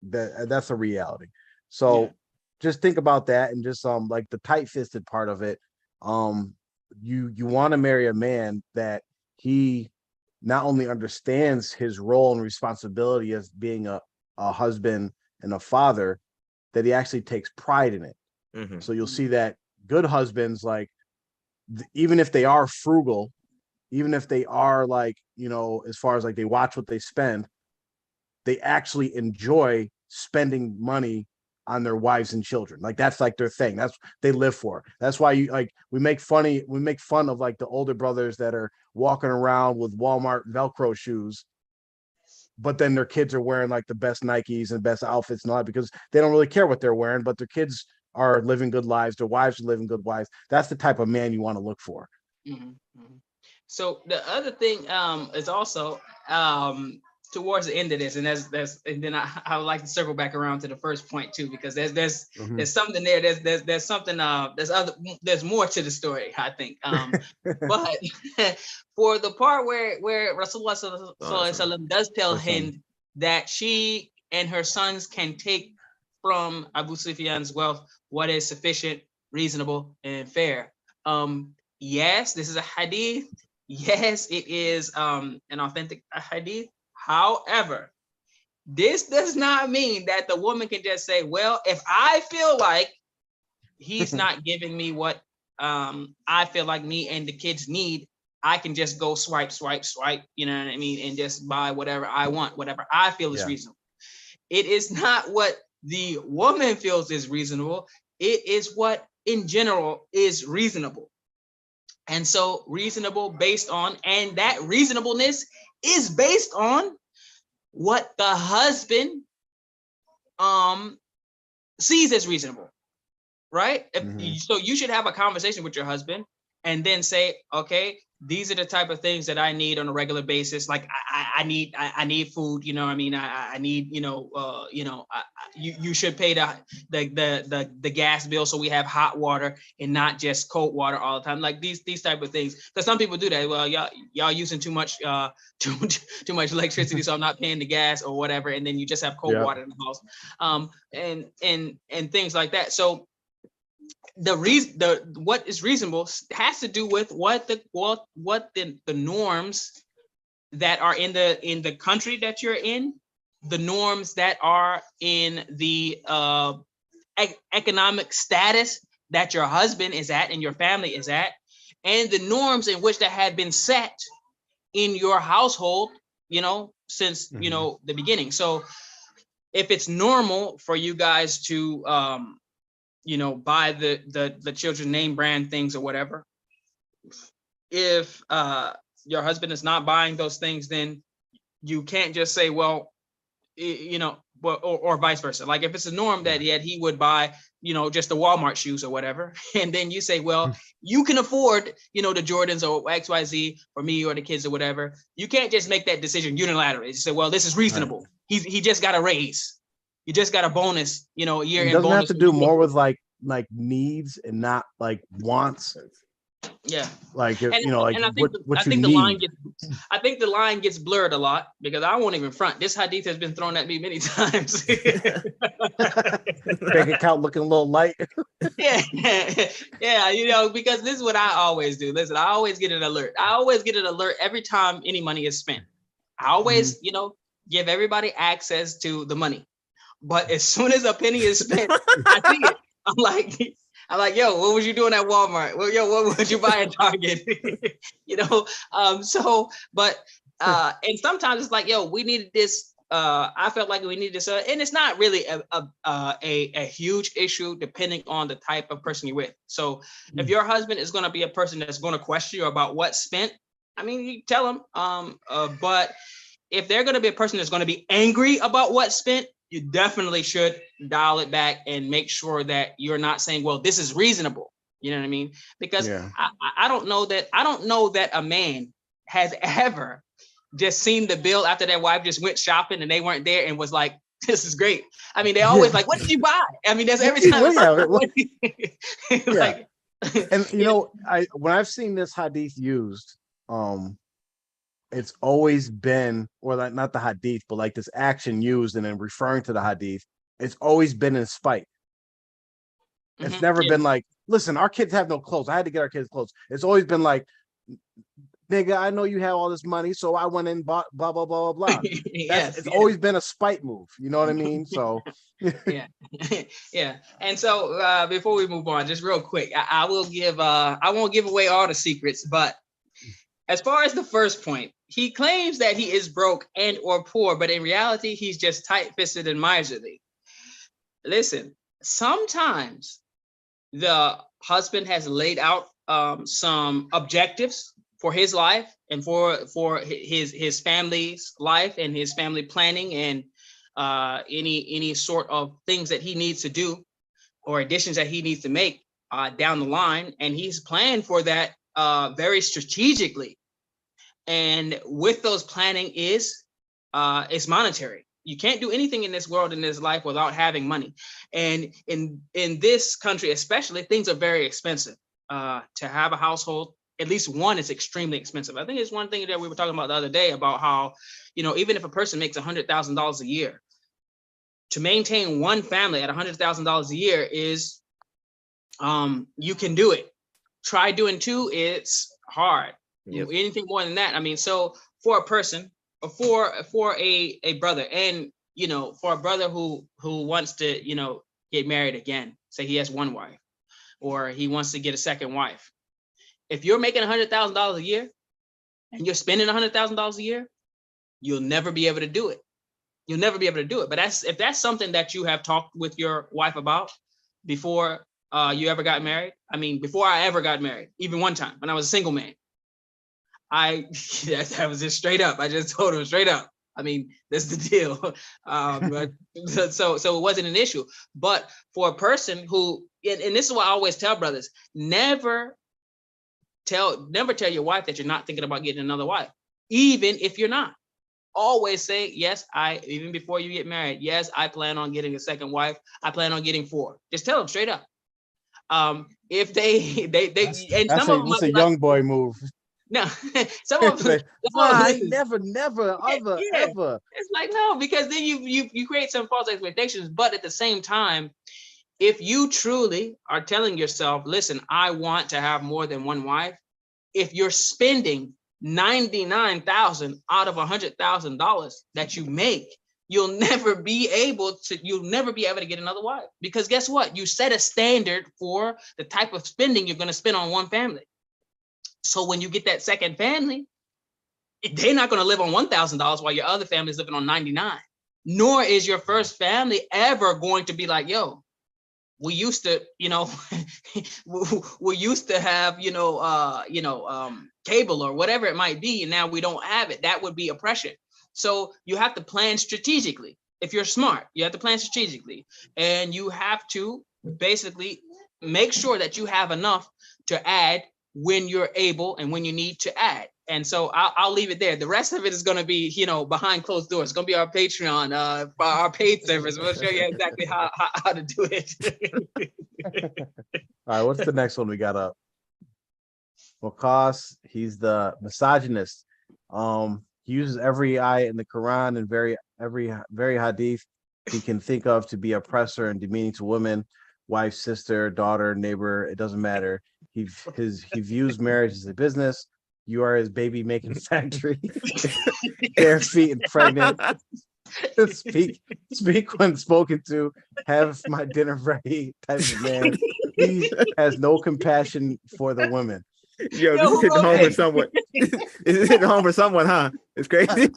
That's a reality. So just think about that, and just the tight-fisted part of it. You want to marry a man that he not only understands his role and responsibility as being a husband and a father, that he actually takes pride in it. Mm-hmm. So you'll see that good husbands, even if they are frugal, even if they are as far as they watch what they spend, they actually enjoy spending money on their wives and children. That's their thing. That's what they live for. That's why we make fun of the older brothers that are walking around with Walmart Velcro shoes, but then their kids are wearing the best Nikes and best outfits and all that, because they don't really care what they're wearing, but their kids are living good lives. Their wives are living good lives. That's the type of man you want to look for. Mm-hmm. Mm-hmm. So the other thing is also towards the end of this, and and then I would like to circle back around to the first point too, because there's something there. There's something there's more to the story, I think. But for the part where Rasulullah Sallallahu Alaihi Wasallam does tell Hind that she and her sons can take from Abu Sufyan's wealth what is sufficient, reasonable, and fair. Yes, this is a hadith. Yes, it is an authentic hadith. However, this does not mean that the woman can just say, well, if I feel like he's not giving me what I feel like me and the kids need, I can just go swipe, you know what I mean? And just buy whatever I want, whatever I feel is reasonable. It is not what the woman feels is reasonable, it is what in general is reasonable. And so reasonable based on, and that reasonableness is based on what the husband sees as reasonable, right? So you should have a conversation with your husband and then say, okay, these are the type of things that I need on a regular basis. Like I need food, you know what I mean? I need, you should pay the gas bill so we have hot water and not just cold water all the time. Like these type of things. Because some people do that. Well, y'all using too much electricity, so I'm not paying the gas or whatever. And then you just have cold water in the house. And things like that. So what is reasonable has to do with what the norms that are in the country that you're in, the norms that are in the economic status that your husband is at and your family is at, and the norms in which that had been set in your household, since the beginning. So if it's normal for you guys to buy the children name brand things or whatever, if your husband is not buying those things, then you can't just say, well, or vice versa. Like if it's a norm that he would buy, just the Walmart shoes or whatever, and then you say, well, you can afford, the Jordans or XYZ for me or the kids or whatever. You can't just make that decision unilaterally. You say, well, this is reasonable. Right. He just got a raise. You just got a bonus, a year. It doesn't have to do more with like needs and not like wants. Yeah. Like what I think the line gets blurred a lot, because I won't even front. This hadith has been thrown at me many times. Bank account looking a little light. Yeah, because this is what I always do. Listen, I always get an alert. Every time any money is spent. I always, give everybody access to the money. But as soon as a penny is spent, I see it. I'm like, yo, what was you doing at Walmart? Well, yo, what would you buy at Target? And sometimes it's like, yo, we needed this. I felt like we needed this, and it's not really a huge issue depending on the type of person you're with. So if your husband is going to be a person that's going to question you about what's spent, I mean, you tell him. But if they're going to be a person that's going to be angry about what's spent, you definitely should dial it back and make sure that you're not saying, well, this is reasonable. You know what I mean? Because I don't know that a man has ever just seen the bill after their wife just went shopping and they weren't there and was like, this is great. I mean, they always like, what did you buy? I mean, that's every time. And when I've seen this hadith used, it's always been, or like not the hadith, but like this action used and then referring to the hadith, it's always been in spite. It's never been like, listen, our kids have no clothes. I had to get our kids clothes. It's always been like, nigga, I know you have all this money, so I went and bought blah, blah, blah, blah, blah. It's always been a spite move. You know what I mean? So yeah. And so before we move on, just real quick, I won't give away all the secrets, but as far as the first point, he claims that he is broke and or poor, but in reality, he's just tight-fisted and miserly. Listen, sometimes the husband has laid out some objectives for his life and for his family's life and his family planning and any sort of things that he needs to do or additions that he needs to make down the line. And he's planned for that very strategically. And with those planning is monetary. You can't do anything in this world, in this life, without having money. And in this country, especially, things are very expensive. To have a household, at least one, is extremely expensive. I think it's one thing that we were talking about the other day about how, even if a person makes $100,000 a year, to maintain one family at $100,000 a year is, you can do it. Try doing two, it's hard. Yep. Anything more than that, I mean, so for a person, for a brother, and for a brother who wants to get married again, say he has one wife, or he wants to get a second wife. If you're making $100,000 a year and you're spending $100,000 a year, you'll never be able to do it. You'll never be able to do it. But if that's something that you have talked with your wife about before you ever got married. I mean, before I ever got married, even one time when I was a single man, I was just straight up. I just told him straight up. I mean, that's the deal. But so it wasn't an issue. But for a person who, and this is what I always tell brothers, never tell your wife that you're not thinking about getting another wife, even if you're not. Always say, yes, even before you get married, yes, I plan on getting a second wife. I plan on getting 4. Just tell them straight up. If they and some of them it's a young boy move. No, some of them. Never, ever. It's like, no, because then you create some false expectations. But at the same time, if you truly are telling yourself, listen, I want to have more than one wife, if you're spending $99,000 out of $100,000 that you make, you'll never be able to get another wife. Because guess what? You set a standard for the type of spending you're going to spend on one family. So when you get that second family, they're not going to live on $1,000 while your other family is living on $99. Nor is your first family ever going to be like, yo, we used to, we used to have, cable or whatever it might be, and now we don't have it. That would be oppression. So you have to plan strategically. If you're smart, you have to plan strategically, and you have to basically make sure that you have enough to add when you're able and when you need to add. And so I'll leave it there. The rest of it is going to be, behind closed doors. It's going to be our Patreon, our paid service. We'll show you exactly how to do it. All right, what's the next one we got up? Waqas, he's the misogynist. He uses every ayah in the Quran and very hadith he can think of to be oppressor and demeaning to women, wife, sister, daughter, neighbor. It doesn't matter. He views marriage as a business. You are his baby making factory. Bare feet and pregnant. Speak when spoken to. Have my dinner ready type of man. He has no compassion for the women. Yo, this is hitting home for someone. This is hitting home for someone, huh? It's crazy.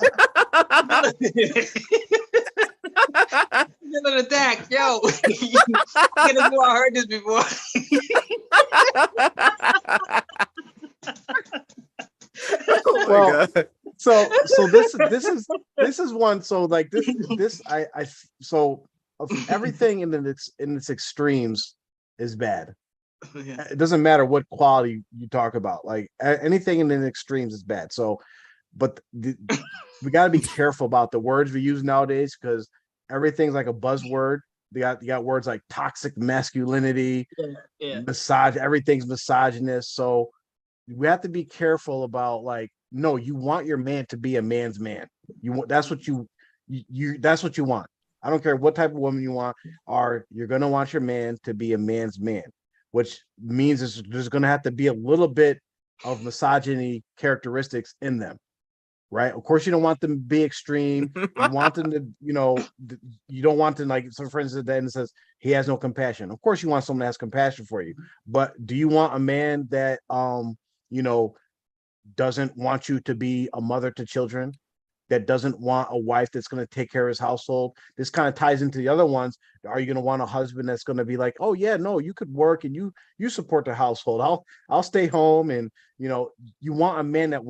An attack, yo. I heard this before. Oh my God. So this is one. So like this so everything in its extremes is bad. Yeah. It doesn't matter what quality you talk about. Like anything in the extremes is bad. So, but we got to be careful about the words we use nowadays because everything's like a buzzword. You got words like toxic masculinity, everything's misogynist. So we have to be careful about like, no, you want your man to be a man's man. That's what you want. I don't care what type of woman you want, or you're gonna want your man to be a man's man, which means there's gonna have to be a little bit of misogyny characteristics in them. Right. Of course, you don't want them to be extreme. You want them to, you don't want them like, so for instance, then it says he has no compassion. Of course, you want someone that has compassion for you. But do you want a man that, doesn't want you to be a mother to children, that doesn't want a wife that's going to take care of his household? This kind of ties into the other ones. Are you going to want a husband that's going to be like, oh yeah, no, you could work and you support the household. I'll stay home. And, you want a man that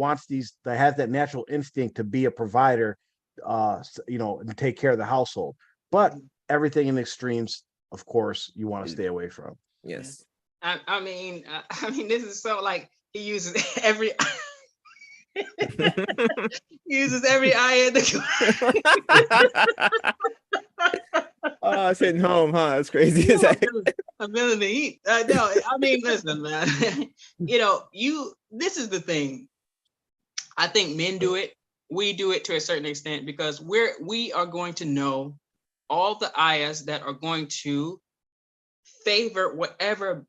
that has that natural instinct to be a provider, and take care of the household. But everything in extremes, of course, you want to stay away from. Yes. I mean, this is so like he uses every eye in the Oh, it's hitting home, huh? It's crazy. I'm feeling the heat. No, I mean, listen, man. This is the thing. I think men do it. We do it to a certain extent because we are going to know all the ayahs that are going to favor whatever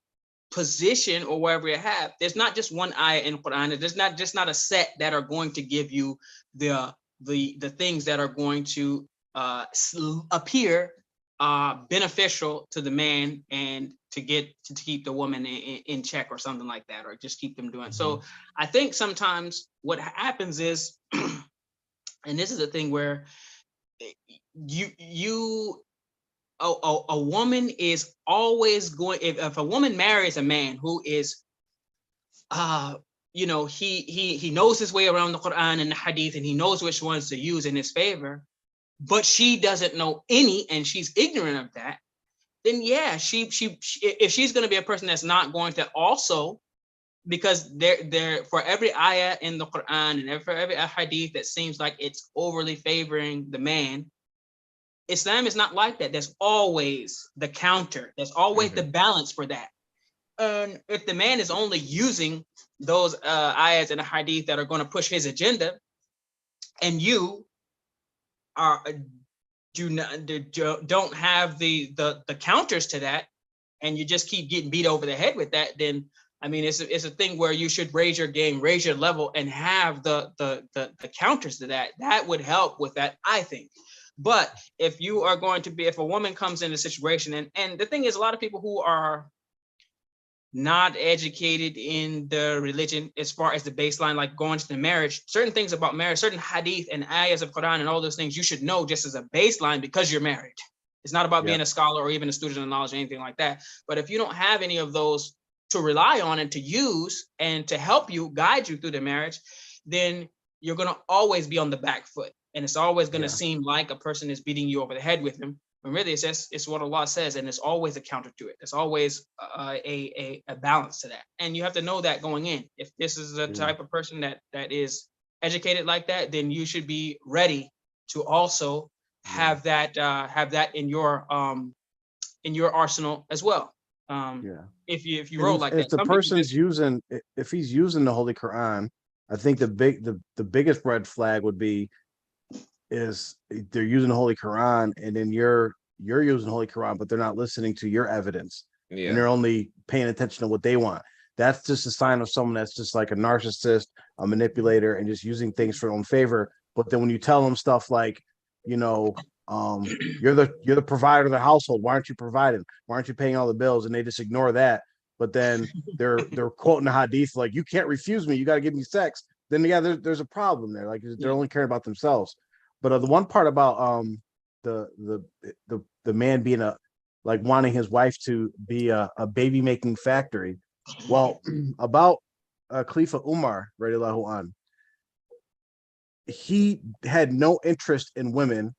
position or wherever you have. There's not just one ayah in Quran. There's not a set that are going to give you the things that are going to appear beneficial to the man and to keep the woman in check or something like that, or just keep them doing. So I think sometimes what happens is, and this is a thing where a woman is always going, if a woman marries a man who is he knows his way around the Quran and the Hadith, and he knows which ones to use in his favor, but she doesn't know any, and she's ignorant of that, then yeah, she if she's going to be a person that's not going to also, because there for every ayah in the Quran and for every hadith that seems like it's overly favoring the man, Islam is not like that. There's always the counter. There's always the balance for that. And if the man is only using those ayahs and hadith that are going to push his agenda, and you are don't have the counters to that, and you just keep getting beat over the head with that, then I mean, it's a thing where you should raise your game, raise your level, and have the counters to that. That would help with that, I think. But if you are going to be, if a woman comes in a situation, and the thing is, a lot of people who are not educated in the religion as far as the baseline, like going to the marriage, certain things about marriage, certain hadith and ayahs of Quran and all those things you should know just as a baseline because you're married. It's not about being a scholar or even a student of knowledge or anything like that. But if you don't have any of those to rely on and to use and to help you, guide you through the marriage, then you're going to always be on the back foot. And it's always going to seem like a person is beating you over the head with him. But really, it's what Allah says, and there's always a counter to it. There's always a balance to that. And you have to know that going in. If this is the type of person that is educated like that, then you should be ready to also have that in your arsenal as well. If you roll like that. If the person's using, if he's using the Holy Quran, I think the biggest red flag would be is they're using the Holy Quran, and then you're using the Holy Quran, but they're not listening to your evidence, and they're only paying attention to what they want. That's just a sign of someone that's just like a narcissist, a manipulator, and just using things for their own favor. But then when you tell them stuff like, you're the provider of the household, why aren't you providing? Why aren't you paying all the bills? And they just ignore that. But then they're quoting the hadith like, you can't refuse me, you got to give me sex. Then there's a problem there. Like they're only caring about themselves. But the one part about the man being wanting his wife to be a baby making factory. Well, about Khalifa Umar radiallahu an, he had no interest in women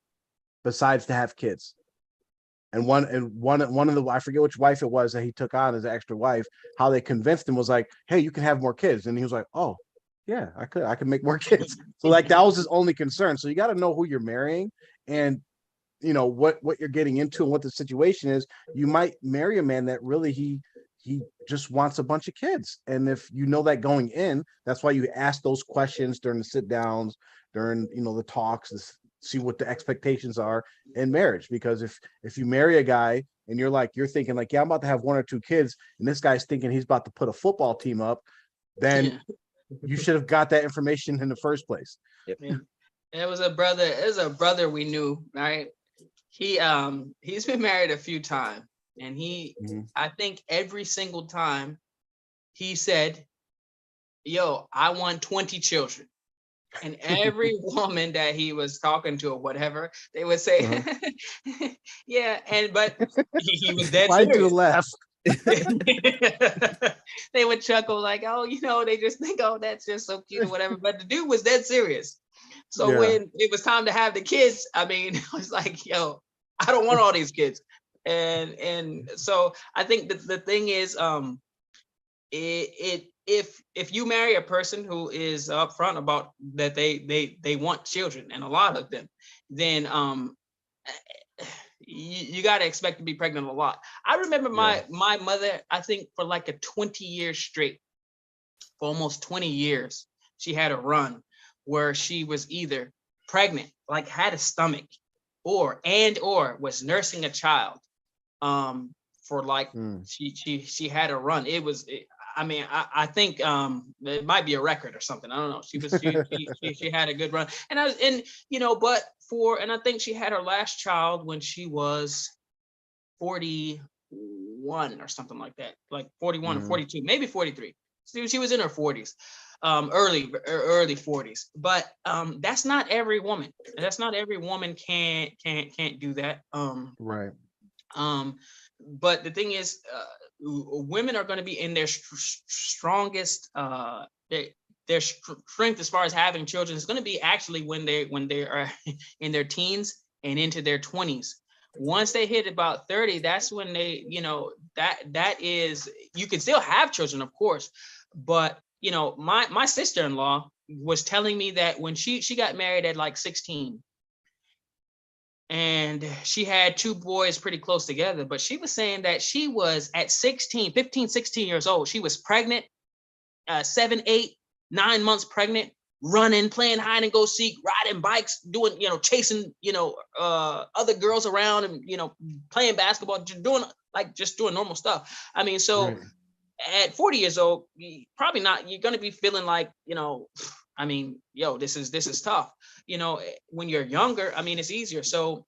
besides to have kids. And one of the, I forget which wife it was that he took on as an extra wife, how they convinced him was like, hey, you can have more kids. And he was like, oh yeah, I could make more kids. So like that was his only concern. So you got to know who you're marrying, and what you're getting into and what the situation is. You might marry a man that really he just wants a bunch of kids. And if you know that going in, that's why you ask those questions during the sit downs, during the talks, to see what the expectations are in marriage. Because if you marry a guy and you're thinking like, yeah, I'm about to have 1 or 2 kids, and this guy's thinking he's about to put a football team up, then you should have got that information in the first place. It was a brother we knew, right? He's been married a few times, and I think every single time he said, yo, I want 20 children. And every woman that he was talking to or whatever, they would say, yeah, but he was dead serious. I do laugh. They would chuckle like, oh, they just think, oh, that's just so cute or whatever. But the dude was dead serious. So when it was time to have the kids, I mean, it was like, yo, I don't want all these kids. And so I think that the thing is, if you marry a person who is upfront about that they want children, and a lot of them, then you got to expect to be pregnant a lot. I remember my mother, I think for like a 20 years straight, for almost 20 years, she had a run where she was either pregnant, like had a stomach, or was nursing a child. For like she had a run. I think it might be a record or something. I don't know. She had a good run, and I think she had her last child when she was 41 or something like that, like 41 or 42, maybe 43. She was in her 40s, early 40s. But that's not every woman. That's not every woman can't do that. Right. But the thing is, women are going to be in their strongest, their strength as far as having children is going to be actually when they are in their teens and into their 20s. Once they hit about 30, that's when they, that is, you can still have children, of course, but my sister-in-law was telling me that when she got married at like 16, and she had 2 boys pretty close together, but she was saying that she was at 16 years old, she was pregnant, 7 8 9 months pregnant, running, playing hide and go seek, riding bikes, doing, chasing, other girls around, and playing basketball, just doing normal stuff. I mean, so Right. at 40 years old, probably not, you're going to be feeling like, I mean, this is tough. When you're younger, I mean, it's easier. So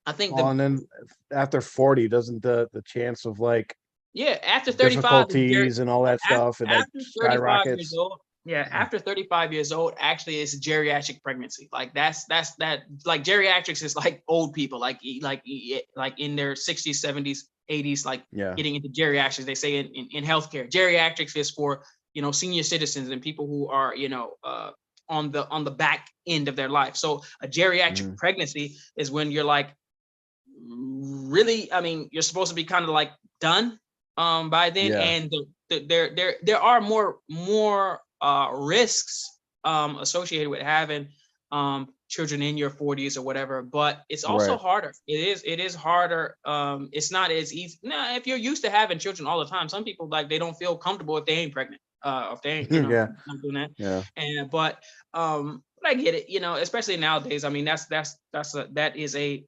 I think And then after 40, doesn't the chance of like after 35 difficulties and all that stuff and like after 35 years skyrockets? old, after 35 years old, actually it's geriatric pregnancy. Like that's that, like geriatrics is like old people, like in their 60s, 70s, 80s, like getting into geriatrics. They say in healthcare, geriatrics is for senior citizens and people who are on the back end of their life. So a geriatric pregnancy is when you're like, really, I mean, you're supposed to be kind of like done by then, and there are more risks associated with having children in your 40s or whatever, but it's also harder. It is harder. It's not as easy. Now, if you're used to having children all the time, some people, like, they don't feel comfortable if they ain't pregnant, if they ain't not doing that. And but I get it, especially nowadays. I mean, that is a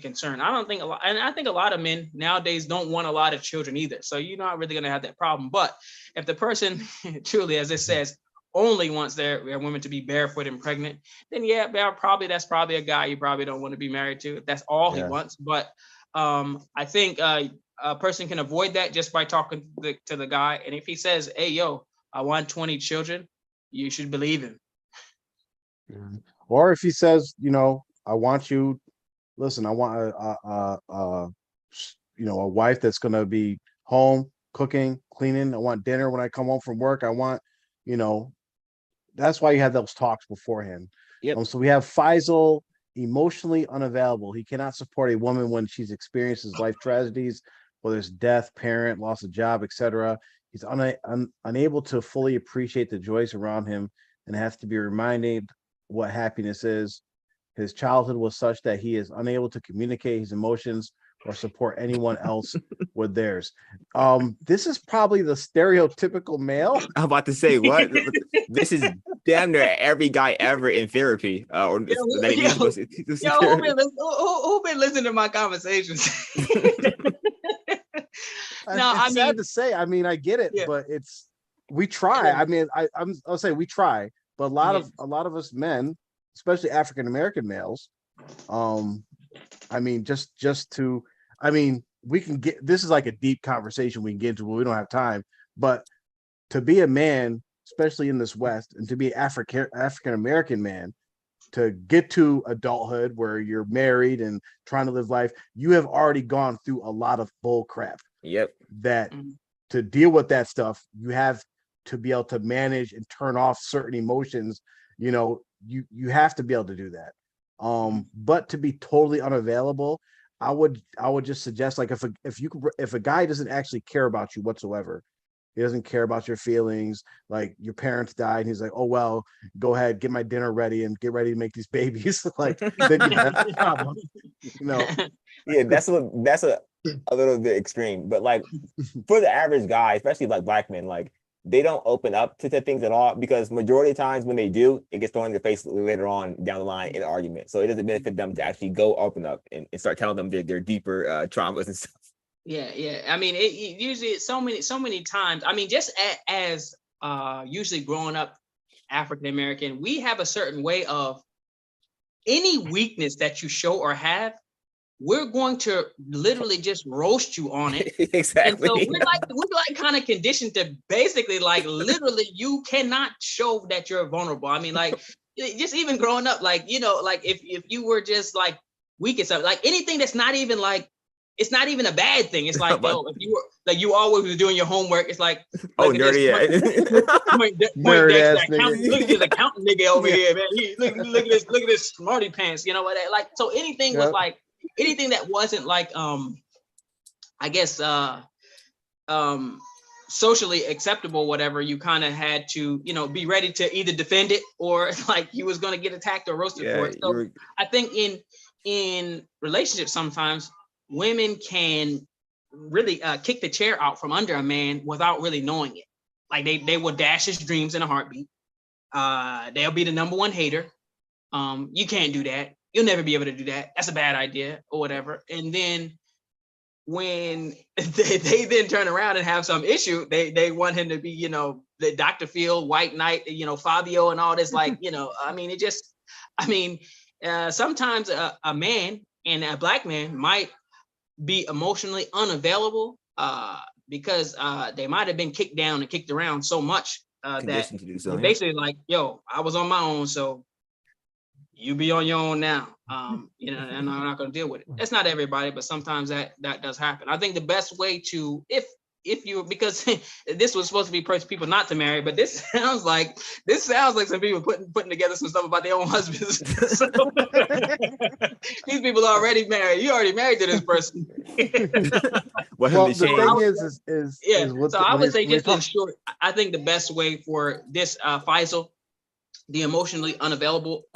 concern. I don't think I think a lot of men nowadays don't want a lot of children either. So you're not really going to have that problem. But if the person truly, as it says, only wants their women to be barefoot and pregnant, then that's probably a guy you probably don't want to be married to, if that's all he wants. But I think a person can avoid that just by talking to the guy. And if he says, "Hey, yo, I want 20 children," you should believe him. Or if he says, I want you, listen, I want a wife that's going to be home cooking, cleaning. I want dinner when I come home from work. I want, that's why you have those talks beforehand. So we have Faisal, emotionally unavailable. He cannot support a woman when she's experiences life tragedies, whether it's death, parent, loss of job, etc. He's unable to fully appreciate the joys around him and has to be reminded what happiness is. His childhood was such that he is unable to communicate his emotions or support anyone else with theirs. This is probably the stereotypical male. I'm about to say, what? This is damn near every guy ever in therapy. Who been listening to my conversations? No, it's sad to say. I mean, I get it, but we try. I mean, I'll say we try, but a lot of us men, especially African American males, I mean, we can get, this is like a deep conversation we can get into, but we don't have time. But to be a man, especially in this West, and to be African American man, to get to adulthood where you're married and trying to live life, you have already gone through a lot of bull crap. That to deal with that stuff, you have to be able to manage and turn off certain emotions. You have to be able to do that. But to be totally unavailable, I would just suggest, like, if a guy doesn't actually care about you whatsoever, he doesn't care about your feelings, like your parents died, and he's like, oh well, go ahead, get my dinner ready and get ready to make these babies. Like, then you have a problem. Yeah, that's a little bit extreme, but like for the average guy, especially like black men, like they don't open up to things at all, because majority of times when they do, it gets thrown in their face later on down the line in an argument. So it doesn't benefit them to actually go open up and start telling them their deeper traumas and stuff. Yeah. I mean, it usually so many times. I mean, just as usually growing up African American, we have a certain way of any weakness that you show or have, we're going to literally just roast you on it. Exactly. And so we're like kind of conditioned to basically like literally you cannot show that you're vulnerable. I mean, like just even growing up, like, you know, like if you were just like weak and stuff, like anything that's not even like, it's not even a bad thing. It's like, yo, if you were like, you always was doing your homework, it's like, oh, nerdy, look at this accountant nigga over here, man. Look at this smarty pants, you know what? Like, so anything was like, anything that wasn't like, I guess, socially acceptable, whatever, you kind of had to, you know, be ready to either defend it or like you was going to get attacked or roasted for it. So I think in relationships, sometimes women can really kick the chair out from under a man without really knowing it. Like they will dash his dreams in a heartbeat. They'll be the number one hater. You can't do that. You'll never be able to do that. That's a bad idea or whatever. And then when they then turn around and have some issue, they want him to be, you know, the Dr. Phil, White Knight, you know, Fabio and all this, like, you know, I mean, sometimes a man and a black man might be emotionally unavailable because they might have been kicked down and kicked around so much that to do so, basically like, yo, I was on my own, so you be on your own now. You know, and I'm not going to deal with it. That's not everybody, but sometimes that does happen. I think the best way to, if you, because this was supposed to be people not to marry, but this sounds like some people putting together some stuff about their own husbands. So, these people are already married. You already married to this person. Well, the thing is what, so I would say, just in short, I think the best way for this Faisal, the emotionally unavailable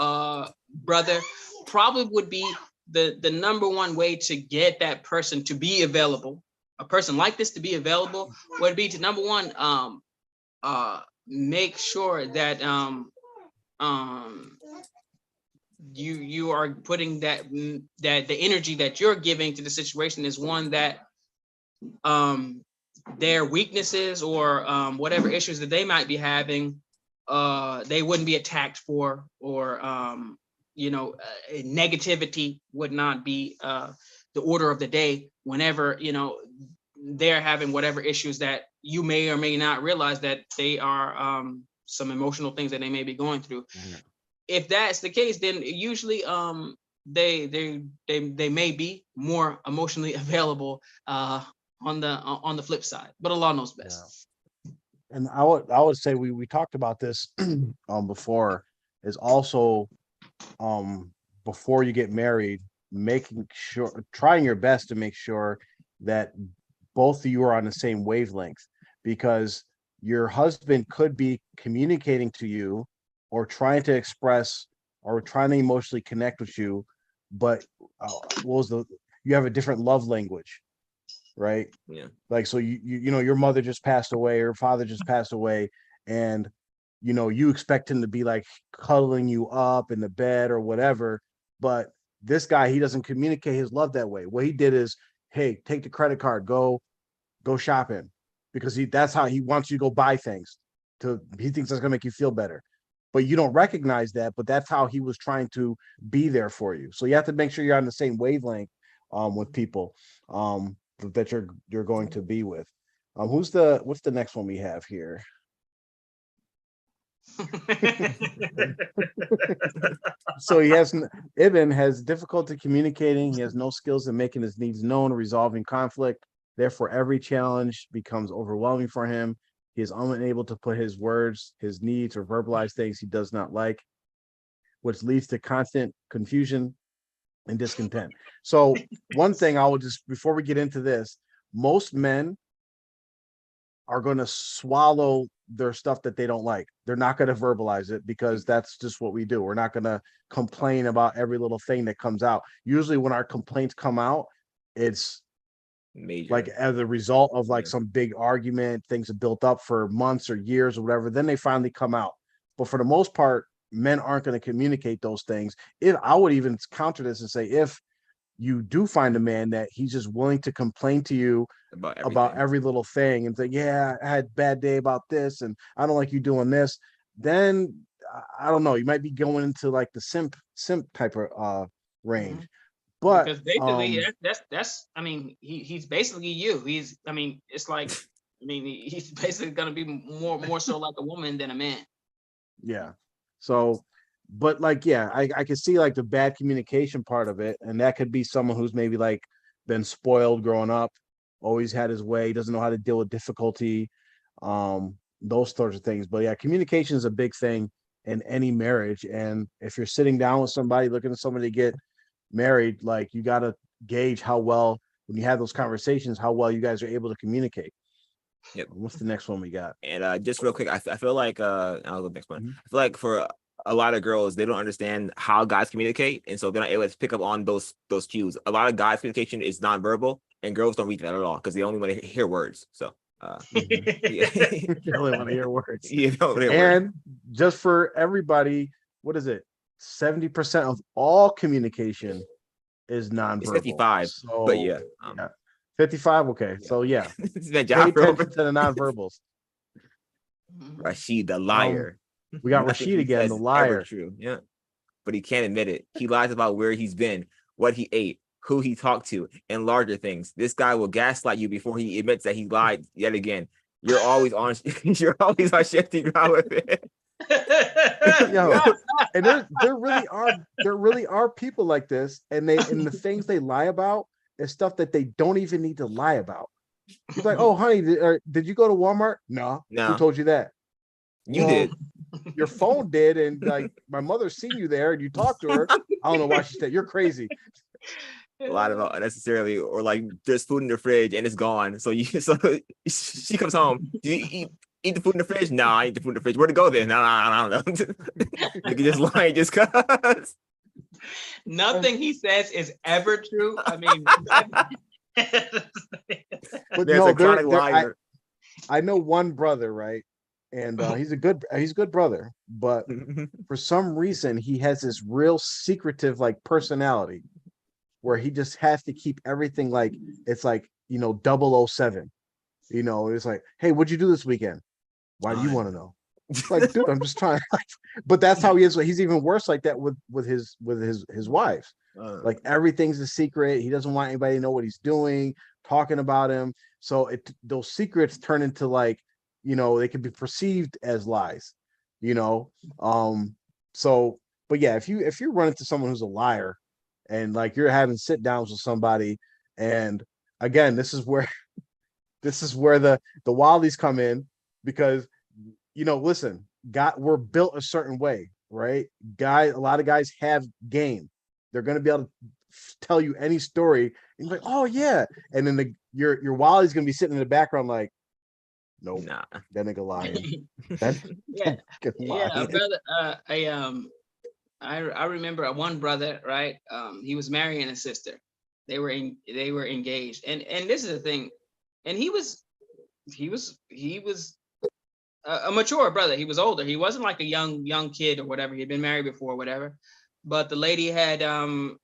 brother, probably would be the number one way to get that person to be available. A person like this to be available would be to, number one, make sure that you are putting that the energy that you're giving to the situation is one that their weaknesses or whatever issues that they might be having, they wouldn't be attacked for, or you know, negativity would not be the order of the day whenever, you know, they're having whatever issues that you may or may not realize that they are some emotional things that they may be going through. Mm-hmm. If that's the case, then usually they may be more emotionally available on the flip side, but Allah knows best. Yeah. And I would say we talked about this before, is also before you get married, trying your best to make sure that both of you are on the same wavelength, because your husband could be communicating to you or trying to express or trying to emotionally connect with you, but you have a different love language, right? Yeah. Like, so you know, your mother just passed away, or father just passed away, and you know, you expect him to be like cuddling you up in the bed or whatever, but this guy, he doesn't communicate his love that way. What he did is, hey, take the credit card, go shopping, because that's how he wants you to go buy things. He thinks that's gonna make you feel better, but you don't recognize that. But that's how he was trying to be there for you. So you have to make sure you're on the same wavelength with people that you're going to be with. What's the next one we have here? So Ibn has difficulty communicating. He has no skills in making his needs known, resolving conflict. Therefore, every challenge becomes overwhelming for him. He is unable to put his words, his needs, or verbalize things he does not like, which leads to constant confusion and discontent. So one thing I will just, before we get into this, most men are going to swallow their stuff that they don't like. They're not going to verbalize it, because that's just what we do. We're not going to complain about every little thing that comes out. Usually when our complaints come out, it's major, like as a result of like some big argument, things have built up for months or years or whatever, then they finally come out. But for the most part, men aren't going to communicate those things. If I would even counter this and say, if you do find a man that he's just willing to complain to you about every little thing and say, yeah, I had a bad day about this and I don't like you doing this, then I don't know, you might be going into like the simp type of range. Mm-hmm. But because basically that's I mean, he's basically you. It's like he's basically gonna be more so like a woman than a man. yeah. So, but like, yeah, I can see like the bad communication part of it, and that could be someone who's maybe like been spoiled growing up, always had his way, doesn't know how to deal with difficulty, those sorts of things. But yeah, communication is a big thing in any marriage, and if you're sitting down with somebody, looking at somebody to get married, like you got to gauge how well, when you have those conversations, how well you guys are able to communicate. Yep. What's the next one we got? And just real quick, I feel like I'll go next one. Mhm. I feel like for a lot of girls, they don't understand how guys communicate, and so they're not able to pick up on those cues. A lot of guys' communication is nonverbal, and girls don't read that at all because they only want to hear words. So You only want to hear words. Yeah, and just for everybody, what is it? 70% of all communication is nonverbal. It's 55, so, but yeah. 55. Okay, so yeah, pay job attention to the nonverbals. Rashid, the liar. We got Nothing Rashid he again, says the is liar. ever true. Yeah, but he can't admit it. He lies about where he's been, what he ate, who he talked to, and larger things. This guy will gaslight you before he admits that he lied yet again. You're always on. You're always on shifty ground with it. Yo, and there really are people like this, and the things they lie about is stuff that they don't even need to lie about. It's like, oh, honey, did you go to Walmart? No. Who told you that? You did. Your phone did, and like my mother's seen you there, and you talked to her. I don't know why she said you're crazy. A lot of unnecessarily, or like there's food in the fridge and it's gone. So she comes home. Do you eat the food in the fridge? No, I eat the food in the fridge. Where'd it go then? No, I don't know. You can just lie just cause. Nothing he says is ever true. I mean, but no, I know one brother, right? And he's a good brother, but for some reason he has this real secretive like personality where he just has to keep everything like it's like 007. It's like, hey, what'd you do this weekend? Why do you want to know? It's like, dude, I'm just trying. But that's how he is. He's even worse like that with his wives. Like everything's a secret. He doesn't want anybody to know what he's doing, talking about him. So those secrets turn into like, they can be perceived as lies. So, but yeah, if you run into someone who's a liar, and like you're having sit downs with somebody, and again, this is where the walis come in, because listen, we're built a certain way, right? A lot of guys have game. They're going to be able to tell you any story, and you're like, oh yeah, and then your wali's going to be sitting in the background like, nope, nah, that nigga lying. Brother. I remember one brother, right? He was marrying a sister. They were engaged, and this is the thing, and he was a mature brother. He was older. He wasn't like a young kid or whatever. He'd been married before or whatever. But the lady had the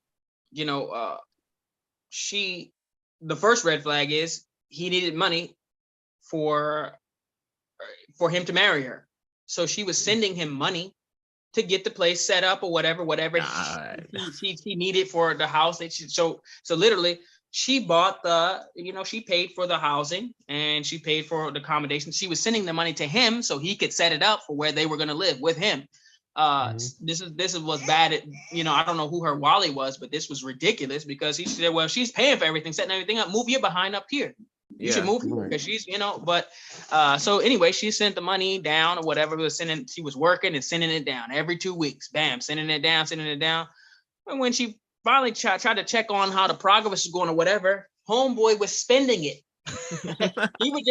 first red flag is he needed money for him to marry her. So she was sending him money to get the place set up or whatever he needed for the house. So literally she bought she paid for the housing and she paid for the accommodation. She was sending the money to him so he could set it up for where they were going to live with him. This was bad. I don't know who her wali was, but this was ridiculous because he said, well, she's paying for everything, setting everything up. Move your behind up here. You should move because she's, but so anyway, she sent the money down or whatever. She was working and sending it down every 2 weeks. Bam, sending it down. And when she finally tried to check on how the progress was going or whatever, homeboy was spending it. he was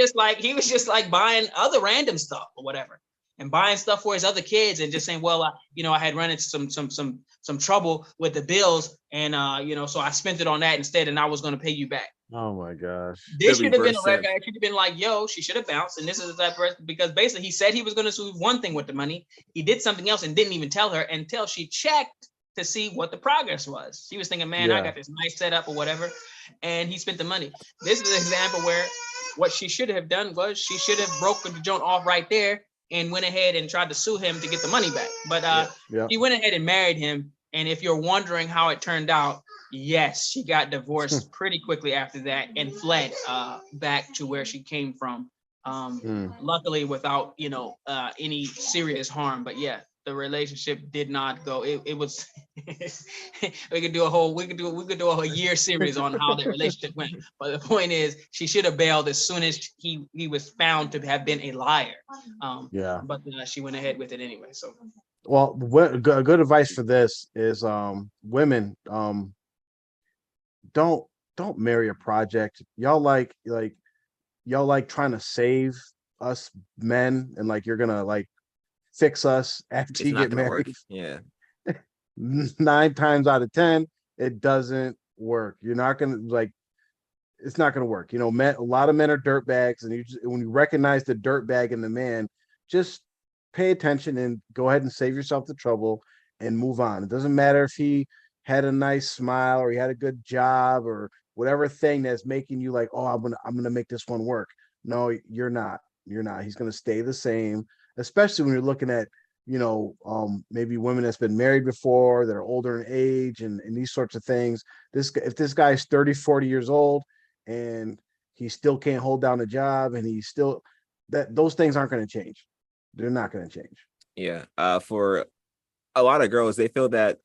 just like buying other random stuff or whatever, and buying stuff for his other kids, and just saying, well, I had run into some trouble with the bills, and so I spent it on that instead, and I was going to pay you back. Oh my gosh! This should have been a red flag. Should have been like, yo, she should have bounced, and this is that person, because basically he said he was going to do one thing with the money, he did something else and didn't even tell her until she checked to see what the progress was. She was thinking, man, I got this nice setup or whatever, and he spent the money. This is an example where what she should have done was she should have broken the joint off right there and went ahead and tried to sue him to get the money back. But he went ahead and married him. And if you're wondering how it turned out, Yes, she got divorced pretty quickly after that and fled back to where she came from. Luckily without, any serious harm. But yeah, the relationship did not go. It was we could do a whole year series on how that relationship went. But the point is, she should have bailed as soon as he was found to have been a liar. But she went ahead with it anyway. So well, good advice for this is women, don't marry a project. Y'all like trying to save us men, and like you're gonna like fix us after It's you not get gonna work. married. Yeah. 9 times out of 10, it doesn't work. You're not gonna like. It's not gonna work. Men. A lot of men are dirt bags, and when you recognize the dirt bag in the man, just pay attention and go ahead and save yourself the trouble and move on. It doesn't matter if he had a nice smile or he had a good job or whatever thing that's making you like, oh, I'm gonna make this one work. No, you're not. You're not. He's gonna stay the same, especially when you're looking at, maybe women that's been married before, that are older in age and these sorts of things. If this guy's 30, 40 years old and he still can't hold down a job and he's still those things aren't going to change. They're not going to change. Yeah. For a lot of girls, they feel that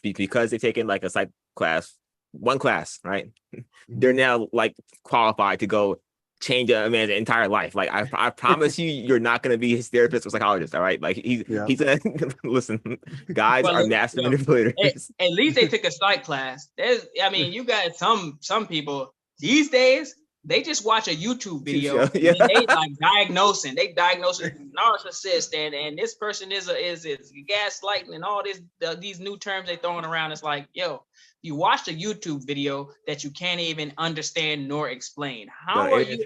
because they've taken like a psych class, one class, right? They're now like qualified to go change a man's entire life. Like I promise you, you're not going to be his therapist or psychologist. All right, like he's a listen. Guys are master manipulators. At least they took a psych class. You got some people these days. They just watch a YouTube video and they like diagnosing. They diagnose a narcissist and this person is gaslighting and all these new terms they throwing around. It's like, yo, you watched a YouTube video that you can't even understand nor explain. How are you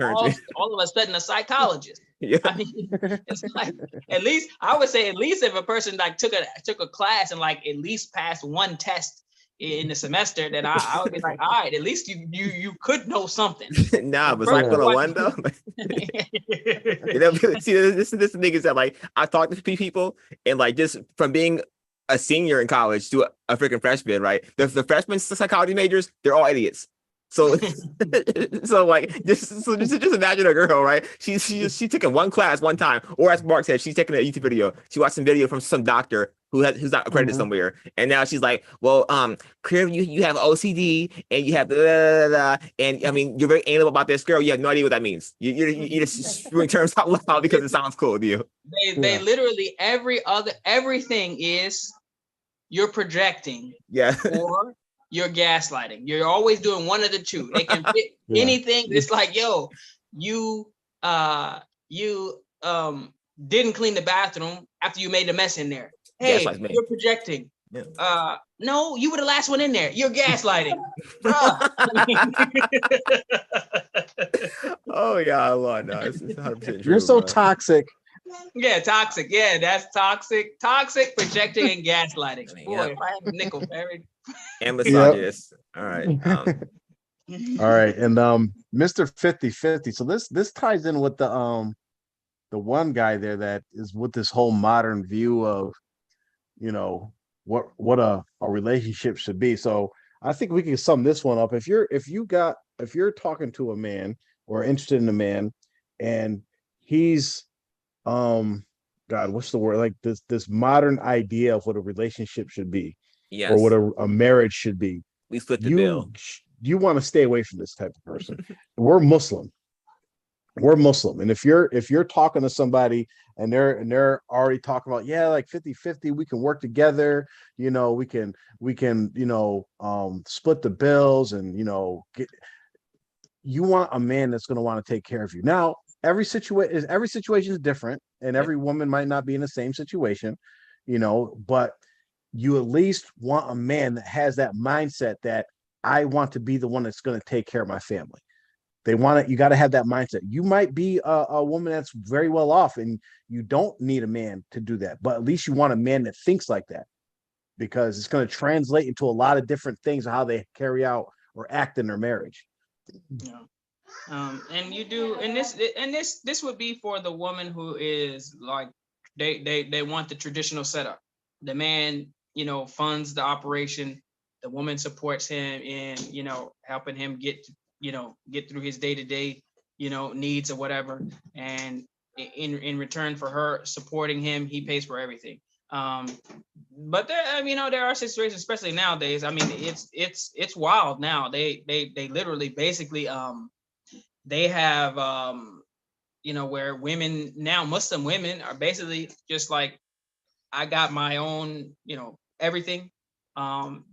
all of a sudden a psychologist? Yeah. I mean, it's like at least if a person like took a class and like at least passed one test in the semester, then I would be like, all right, at least you could know something. Nah, but Psych 101 though. See, this niggas that like I talk to people and like just from being a senior in college to a freaking freshman, right? The freshman psychology majors, they're all idiots. So, like just imagine a girl, right? She's taking one class one time, or as Mark said, she's taking a YouTube video. She watched some video from some doctor who's not accredited somewhere, and now she's like, well, clearly you have OCD and you have blah, blah, blah, and I mean you're very anal about this girl. You have no idea what that means. You just spewing terms out loud because it sounds cool to you. They literally everything is you're projecting, or you're gaslighting. You're always doing one of the two. They can fit anything. It's like, yo, you didn't clean the bathroom after you made a mess in there. Hey, you're projecting. Yeah. No, you were the last one in there. You're gaslighting. Oh yeah, Lord, no, it's 100% true. You're so toxic. Yeah, toxic. Yeah, that's toxic. Toxic, projecting, and gaslighting. Boy, if I had a nickel for every and misogynist. All right. All right, and Mr. 50-50. So this ties in with the one guy there that is with this whole modern view of, what a relationship should be. So I think we can sum this one up. If you're talking to a man or interested in a man and he's God, what's the word? Like this modern idea of what a relationship should be, or what a marriage should be. We split the bill. You want to stay away from this type of person. We're Muslim, and if you're talking to somebody and they're already talking about like 50-50, we can work together. We can split the bills, and you want a man that's going to want to take care of you. Now, every situation is different, and every woman might not be in the same situation, but you at least want a man that has that mindset that I want to be the one that's going to take care of my family. You got to have that mindset. You might be a woman that's very well off and you don't need a man to do that, but at least you want a man that thinks like that, because it's going to translate into a lot of different things of how they carry out or act in their marriage. Yeah. And you do, and this would be for the woman who is like they want the traditional setup. The man, funds the operation. the woman supports him in, helping him get through his day-to-day, needs or whatever. And in return for her supporting him, he pays for everything. But there are situations, especially nowadays. I mean, it's wild now. They literally basically they have where women now, Muslim women are basically just like, I got my own, everything,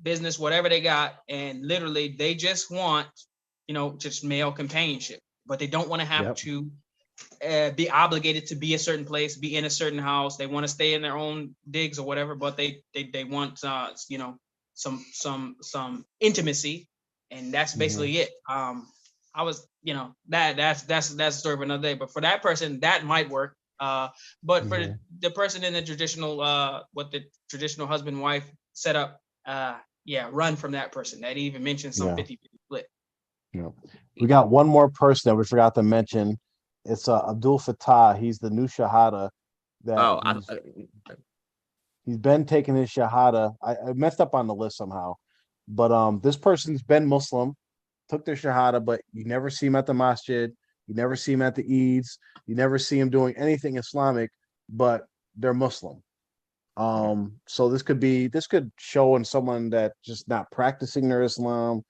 business, whatever they got, and literally they just want, just male companionship, but they don't want to have to be obligated to be a certain place, be in a certain house. They want to stay in their own digs or whatever, but they want some intimacy, and that's basically it. I was, that's a story for another day. But for that person, that might work. But for the person in the traditional, what the traditional husband wife set up, run from that person. That even mentioned some 50-50 split. Yeah. We got one more person that we forgot to mention. It's Abdul Fattah. He's the new Shahada that he's been taking his Shahada. I messed up on the list somehow, but this person's been Muslim, took their Shahada, but you never see him at the masjid, you never see him at the Eids, you never see him doing anything Islamic, but they're Muslim. So this could show in someone that just not practicing their Islam.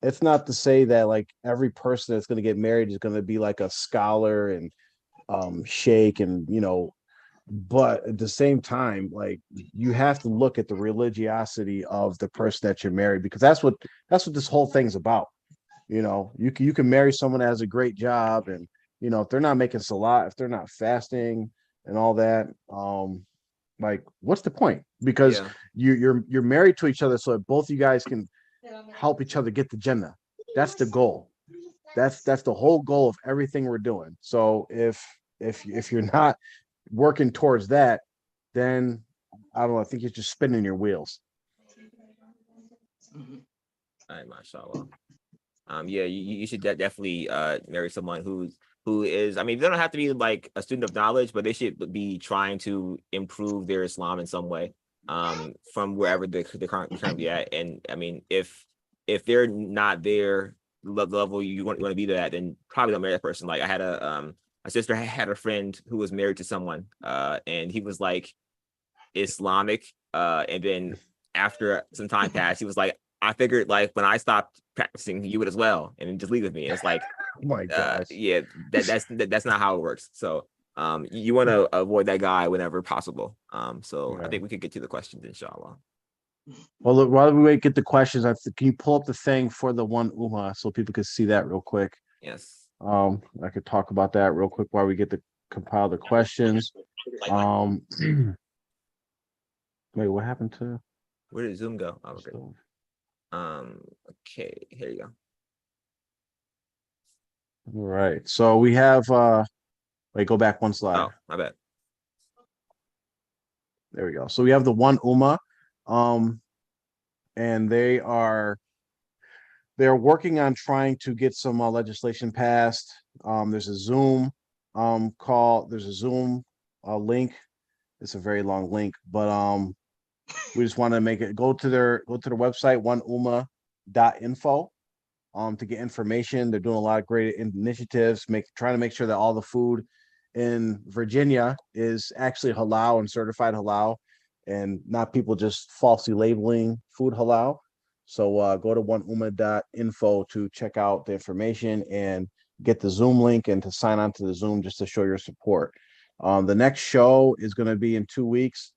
It's not to say that like every person that's going to get married is going to be like a scholar and sheikh and but at the same time, like you have to look at the religiosity of the person that you're married, because that's what this whole thing's about. You can marry someone that has a great job, and if they're not making salat, if they're not fasting and all that, like what's the point? Because you're married to each other so that both you guys can help each other get the Jannah. That's the goal. That's the whole goal of everything we're doing. So if you're not working towards that, then I don't know, I think you're just spinning your wheels. All right, mashallah. You should definitely marry someone who is, I mean, they don't have to be like a student of knowledge, but they should be trying to improve their Islam in some way, from wherever they're currently at. And I mean, if they're not there the level you want to be there at, then probably don't marry that person. Like I had my sister had a friend who was married to someone, and he was like Islamic, and then after some time passed, he was like, I figured like when I stopped practicing, you would as well, and then just leave with me. And it's like, oh my gosh, that's not how it works. So you want to avoid that guy whenever possible. So I think we could get to the questions, inshallah. Well, look, while we get the questions, can you pull up the thing for the one Ummah so people can see that real quick? Yes. I could talk about that real quick while we get to compile the questions. Wait, what happened to? Where did Zoom go? Oh, okay. Okay, here you go. All right, so we have wait, go back one slide. Oh, my bad. There we go. So we have the one Ummah, and they're working on trying to get some legislation passed. There's a Zoom call. There's a Zoom link. It's a very long link, but we just want to make it go to their website, oneummah.info, to get information. They're doing a lot of great initiatives, trying to make sure that all the food in Virginia is actually halal and certified halal, and not people just falsely labeling food halal. So go to oneummah.info to check out the information and get the Zoom link and to sign on to the Zoom just to show your support. The next show is going to be in 2 weeks,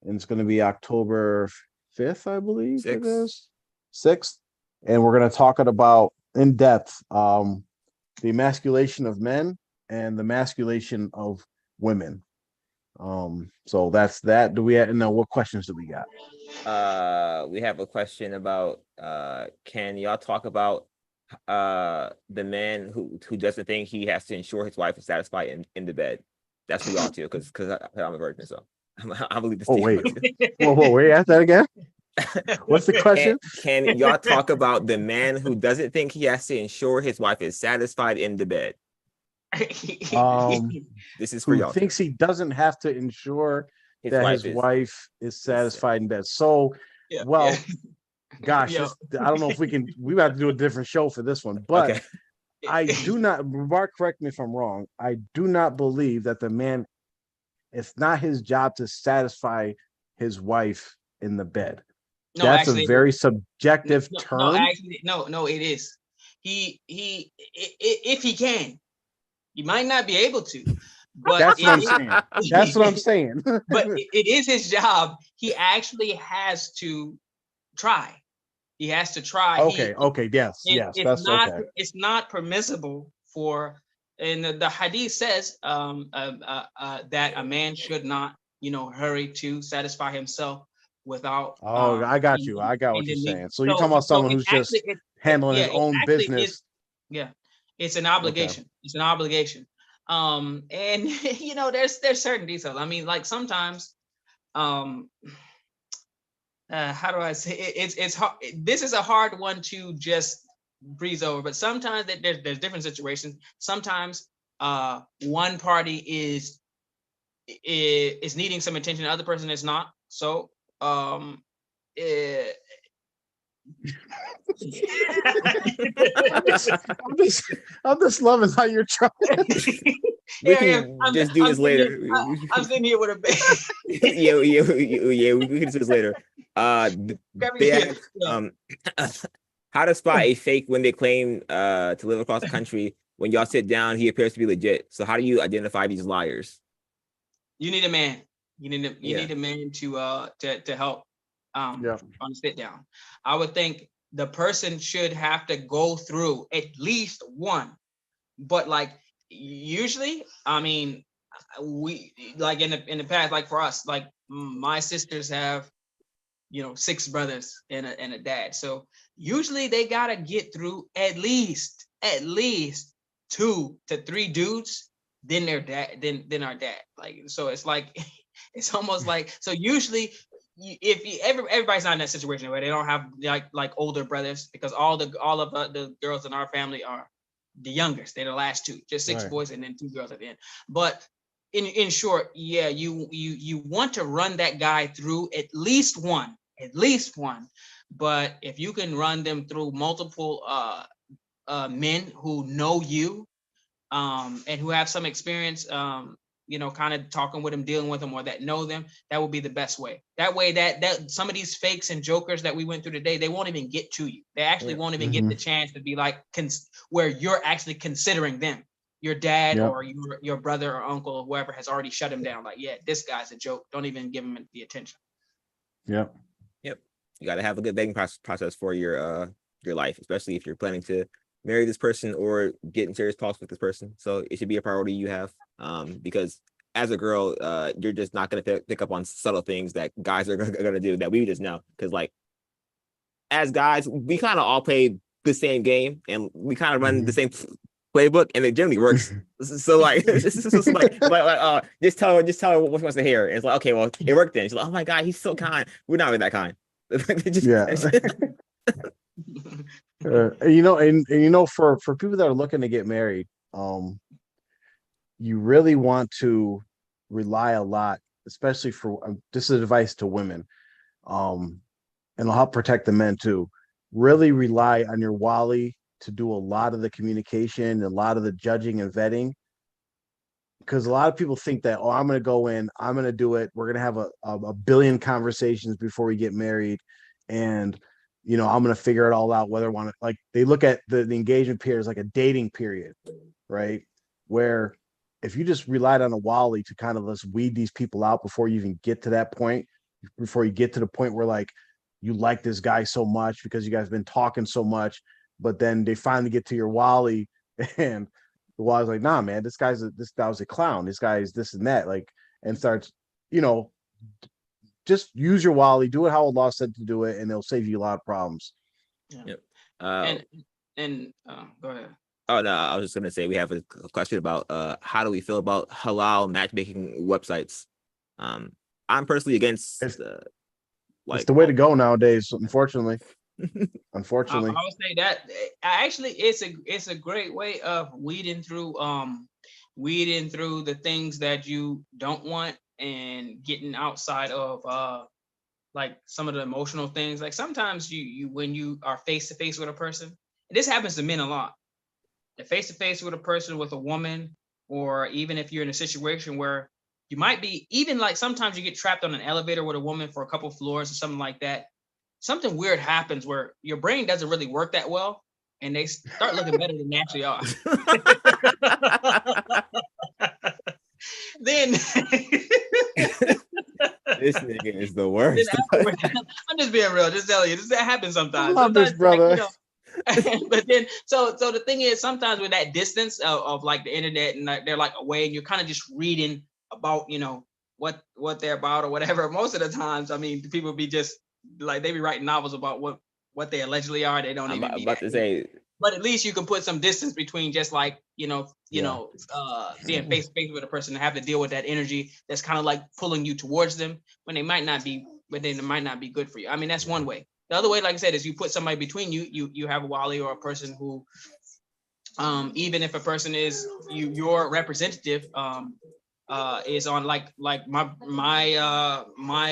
and it's going to be October 5th, I believe. 6th. It is 6th. And we're going to talk about in depth the emasculation of men and the masculation of women. So that's that. Do we know what questions do we got? We have a question about can y'all talk about the man who doesn't think he has to ensure his wife is satisfied in the bed? That's who y'all too, because I'm a virgin, so I believe this. Oh wait, wait, ask that again. What's the question? Can y'all talk about the man who doesn't think he has to ensure his wife is satisfied in the bed? This is for y'all. Thinks he doesn't have to ensure that his wife is satisfied in bed. So, gosh, Yo. I don't know if we have to do a different show for this one, but Okay. I do not, Mark, correct me if I'm wrong. I do not believe that the man, it's not his job to satisfy his wife in the bed. No, That's a actually, very subjective term. actually, no, it is. If he can, he might not be able to, but That's what I'm saying. That's what I'm saying. But it is his job. He actually has to try. He has to try. Okay. Yes. It's That's not. okay. It's not permissible for. And the hadith says that a man should not, hurry to satisfy himself without. Oh, I got you. I got what you're saying. So you're talking about So someone it who's actually, just handling his it own actually is. business. Yeah, it's an obligation. It's an obligation. And there's certain details. I mean, like sometimes, how do I say it? It's hard. This is a hard one to just breeze over, but sometimes there's different situations. Sometimes one party is needing some attention, the other person is not. So I'm just loving how you're trying. We can just do this later. I'm sitting here with a bag. Yeah, we can do this later. They ask, how to spot a fake when they claim to live across the country. When y'all sit down, he appears to be legit. So how do you identify these liars? You need a man. You need a man to help on the sit down. I would think the person should have to go through at least one, but like usually, I mean, we like in the past, like for us, like my sisters have 6 brothers and a dad, so usually they gotta get through at least 2 to 3 dudes, then their dad, then our dad. Like, so it's like it's almost like, so usually everybody's not in that situation where they don't have like older brothers, because all of the girls in our family are the youngest. They're the last 2, just 6 boys and then 2 girls at the end. But in short, yeah, you want to run that guy through at least one. But if you can run them through multiple men who know you, and who have some experience, kind of talking with them, dealing with them, or that know them, that would be the best way. That way that some of these fakes and jokers that we went through today, they won't even get to you. They actually won't even get the chance to be like, where you're actually considering them. Your dad or your brother or uncle or whoever has already shut him down. Like, yeah, this guy's a joke. Don't even give him the attention. Yep. You got to have a good vetting process for your life, especially if you're planning to marry this person or get in serious talks with this person. So it should be a priority you have, because as a girl, you're just not going to pick up on subtle things that guys are going to do that we just know. Because like, as guys, we kind of all play the same game and we kind of run the same playbook, and it generally works. So like, just tell her what she wants to hear. And it's like, okay, well, it worked then. She's like, oh my God, he's so kind. We're not really that kind. For people that are looking to get married, you really want to rely a lot, especially for this is advice to women, and it'll help protect the men too. Really rely on your wali to do a lot of the communication, a lot of the judging and vetting, because a lot of people think that, I'm going to go in, I'm going to do it, we're going to have a billion conversations before we get married, and I'm going to figure it all out, whether I want to, like, they look at the engagement period as like a dating period, right? Where if you just relied on a wali to kind of just weed these people out before you even get to that point, before you get to the point where like you like this guy so much because you guys have been talking so much, but then they finally get to your wali and the wali's like, nah, man, this guy was a clown. This guy is this and that, like, and starts, just use your wali, do it how Allah said to do it, and it'll save you a lot of problems. Yep. Go ahead. Oh no, I was just gonna say we have a question about how do we feel about halal matchmaking websites? I'm personally against it's the way to go nowadays, unfortunately. I would say that actually it's a great way of weeding through the things that you don't want and getting outside of like some of the emotional things. Like sometimes you when you are face to face with a person, and this happens to men a lot. They're face to face with a person, with a woman, or even if you're in a situation where you might be, even like sometimes you get trapped on an elevator with a woman for a couple floors or something like that. Something weird happens where your brain doesn't really work that well, and they start looking better than they actually are. Then This nigga is the worst. I'm just being real. Just telling you, that happens sometimes. I love Sometimes, this, brother. like, but then, so the thing is, sometimes with that distance of like the internet, and they're like away, and you're kind of just reading about, what they're about or whatever. Most of the times, I mean, people be just like, they be writing novels about what they allegedly are. They don't I'm even be about that, to say. but at least you can put some distance between just like, being face to face with a person and have to deal with that energy that's kind of like pulling you towards them when they might not be, but then it might not be good for you. I mean, that's one way. The other way, like I said, is you put somebody between you. You have a wali or a person who, even if a person is your representative, is on like my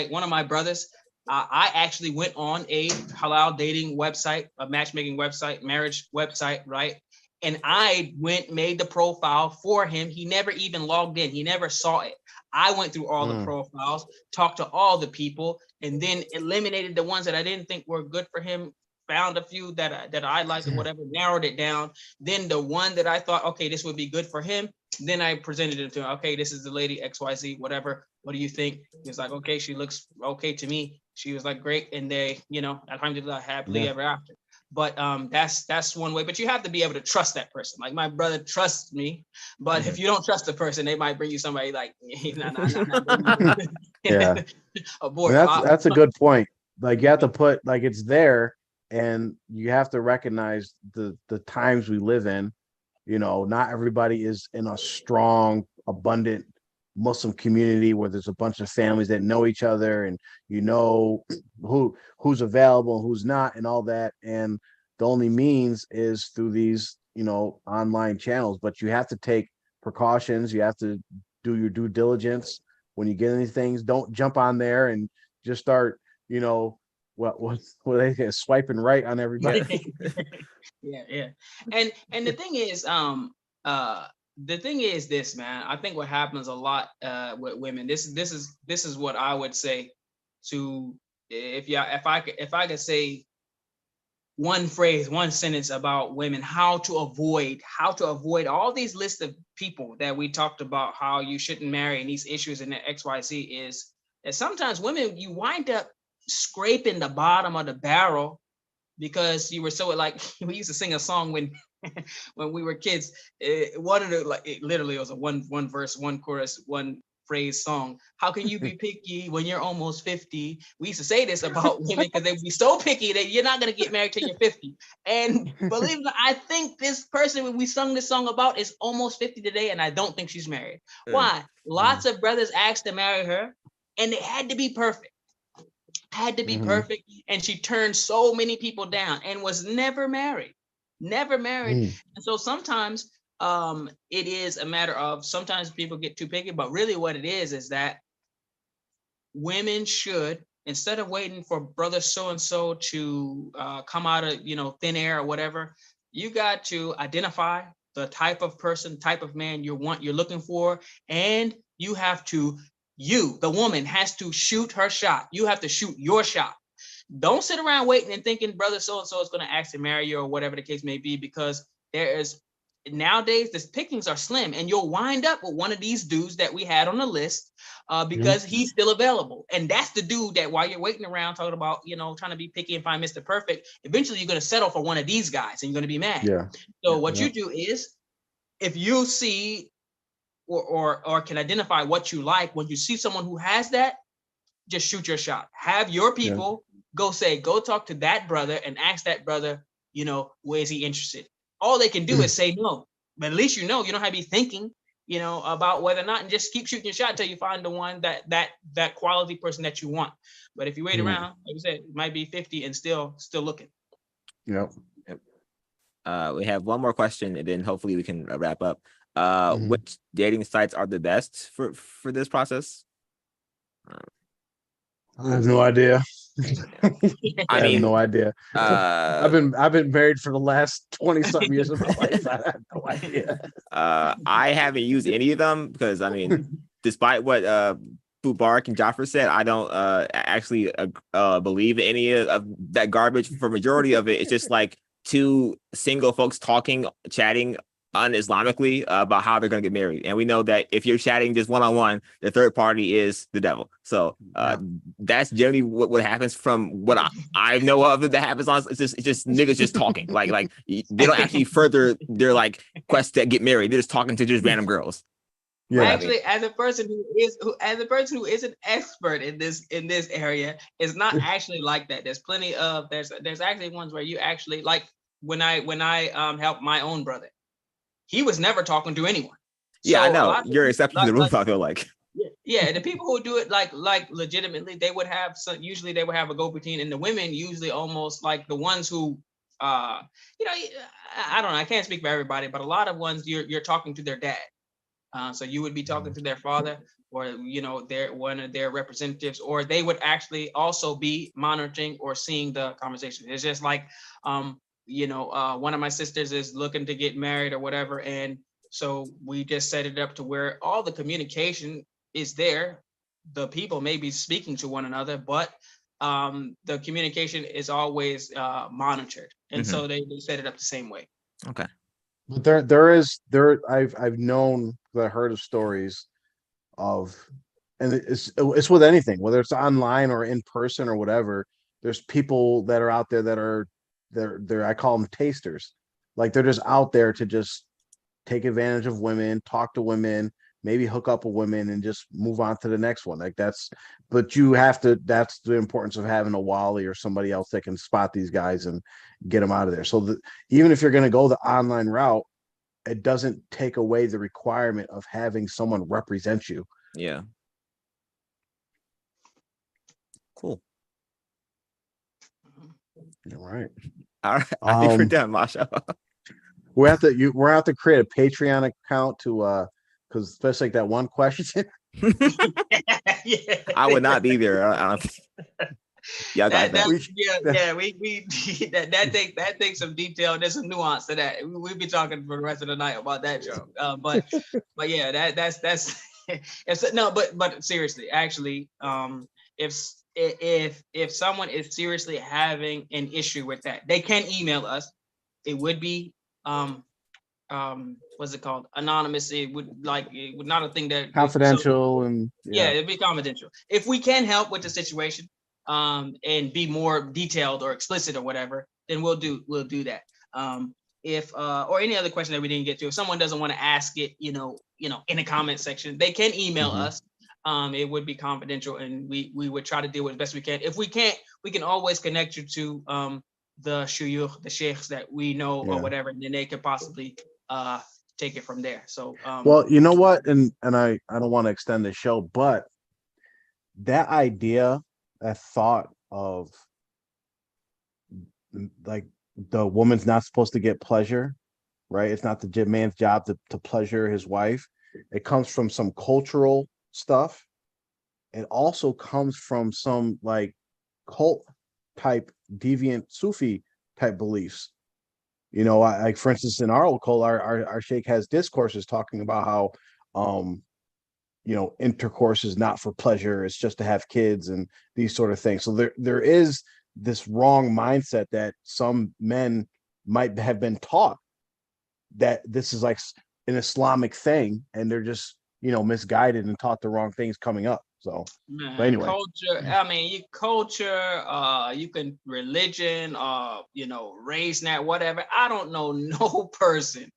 one of my brothers. I actually went on a halal dating website, a matchmaking website, marriage website, right? And I made the profile for him. He never even logged in. He never saw it. I went through all the profiles, talked to all the people, and then eliminated the ones that I didn't think were good for him. Found a few that I liked and whatever, narrowed it down. Then the one that I thought, okay, this would be good for him. Then I presented it to him. Okay, this is the lady XYZ, whatever. What do you think? He was like, okay, she looks okay to me. She was like, great. And they, alhamdulillah, happily ever after. But that's one way. But you have to be able to trust that person. Like my brother trusts me, but if you don't trust the person, they might bring you somebody like, Yeah. abort. That's a good point. Like you have to put, like, it's there, and you have to recognize the times we live in. Not everybody is in a strong, abundant Muslim community where there's a bunch of families that know each other, and who's available and who's not, and all that. And the only means is through these online channels. But you have to take precautions. You have to do your due diligence when you get any things. Don't jump on there and just start what they say, swiping right on everybody. Yeah. And the thing is, the thing is this, man. I think what happens a lot with women. This is what I would say to, if I could say one phrase, one sentence about women, how to avoid all these lists of people that we talked about, how you shouldn't marry and these issues and the XYZ, is that sometimes women, you wind up scraping the bottom of the barrel because you were so, like, we used to sing a song when we were kids. One of the, like, it literally was a one verse, one chorus, one phrase song. How can you be picky when you're almost 50? We used to say this about women because they would be so picky that you're not going to get married till you're 50. And believe it or not, I think this person we sung this song about is almost 50 today, and I don't think she's married. Why? Lots of brothers asked to marry her, and it had to be perfect. Perfect, and she turned so many people down and was never married. And so sometimes it is a matter of, sometimes people get too picky, but really what it is that women should, instead of waiting for brother so-and-so to come out of thin air or whatever, you got to identify the type of person, type of man you're looking for, and you have to, the woman has to shoot her shot. You have to shoot your shot. Don't sit around waiting and thinking brother so-and-so is going to ask to marry you or whatever the case may be, because nowadays the pickings are slim, and you'll wind up with one of these dudes that we had on the list because he's still available. And that's the dude that, while you're waiting around talking about, trying to be picky and find Mr. Perfect, eventually you're going to settle for one of these guys and you're going to be mad. So what you do is, if you see or can identify what you like, when you see someone who has that, just shoot your shot. Have your people go talk to that brother and ask that brother, where is he interested? All they can do is say no, but at least you don't have to be thinking, about whether or not, and just keep shooting your shot until you find the one that quality person that you want. But if you wait around, like you said, it might be 50 and still looking. Yep. We have one more question, and then hopefully we can wrap up. Which dating sites are the best for this process? I have no idea. I have mean, no idea. I've been married for the last 20 something years of my life. I have no idea. I haven't used any of them because I mean, despite what Mubarak and Jaffer said, I don't actually believe in any of that garbage. For majority of it, it's just like two single folks talking, chatting un-Islamically about how they're going to get married. And we know that if you're chatting just one-on-one, the third party is the devil. So that's generally what happens from what I know of that happens on. It's just niggas just talking. Like they don't actually further their like quest to get married. They're just talking to just random girls. Yeah. Actually, as a person who is an expert in this area, it's not actually like that. There's plenty of there's actually ones where you actually like when I helped my own brother. He was never talking to anyone. Yeah, so I know. You're accepting the roof, I feel like. Yeah, the people who do it like legitimately, they would have usually they would have a go-between, and the women usually almost like the ones who I don't know, I can't speak for everybody, but a lot of ones you're talking to their dad. So you would be talking to their father, or their one of their representatives, or they would actually also be monitoring or seeing the conversation. It's just like one of my sisters is looking to get married or whatever, and so we just set it up to where all the communication is there. The people may be speaking to one another, but the communication is always monitored, and so they set it up the same way. Okay. But I've known, I heard of stories of, and it's with anything, whether it's online or in person or whatever. There's people that are out there that are they're I call them tasters. Like they're just out there to just take advantage of women, talk to women, maybe hook up with women and just move on to the next one. Like but you have to, that's the importance of having a wali or somebody else that can spot these guys and get them out of there. So even if you're going to go the online route, it doesn't take away the requirement of having someone represent you. Yeah. Cool. All right. All right. I think we're done, Masha. We're have to create a Patreon account to because especially like that one question. I would not be there. Yeah, that takes some detail. There's some nuance to that. We'll be talking for the rest of the night about that joke. But yeah, that's no. But seriously, actually, if someone is seriously having an issue with that, they can email us. It would be what's it called? Anonymous. It would not a thing that confidential it'd be confidential. If we can help with the situation and be more detailed or explicit or whatever, then we'll do that. If or any other question that we didn't get to, if someone doesn't want to ask it, in the comment section, they can email us. It would be confidential, and we would try to deal with it as best we can. If we can't, we can always connect you to the shuyukh, the sheikhs that we know or whatever, and then they could possibly take it from there. So well, you know what, and I don't want to extend the show, but that idea, that thought of like the woman's not supposed to get pleasure, right? It's not the man's job to pleasure his wife. It comes from some cultural stuff. It also comes from some like cult type deviant Sufi type beliefs. Like for instance, in our cult, our sheikh has discourses talking about how intercourse is not for pleasure, it's just to have kids and these sort of things. So there is this wrong mindset that some men might have been taught that this is like an Islamic thing, and they're just misguided and taught the wrong things coming up. So but anyway, culture, I mean, you can religion, race, now whatever. I don't know no person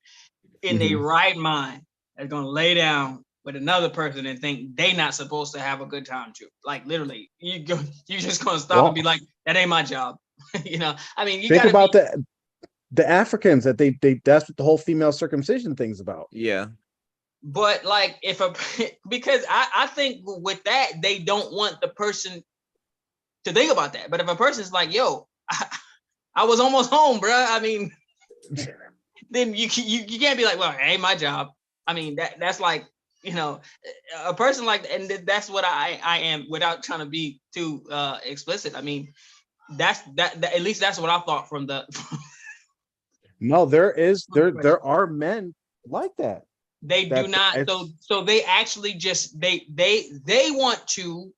in their right mind that's gonna lay down with another person and think they not supposed to have a good time too. Like literally, you just gonna stop and be like, that ain't my job. I mean, you think about the Africans that they that's what the whole female circumcision thing's about. Yeah. But like because I think with that, they don't want the person to think about that. But if a person's like, yo, I was almost home, bro. I mean, then you can't be like, well, it ain't my job. I mean, that's like, a person like, and that's what I am, without trying to be too explicit. I mean, that at least that's what I thought from the. No, there are men like that. They do not. So they actually just they want to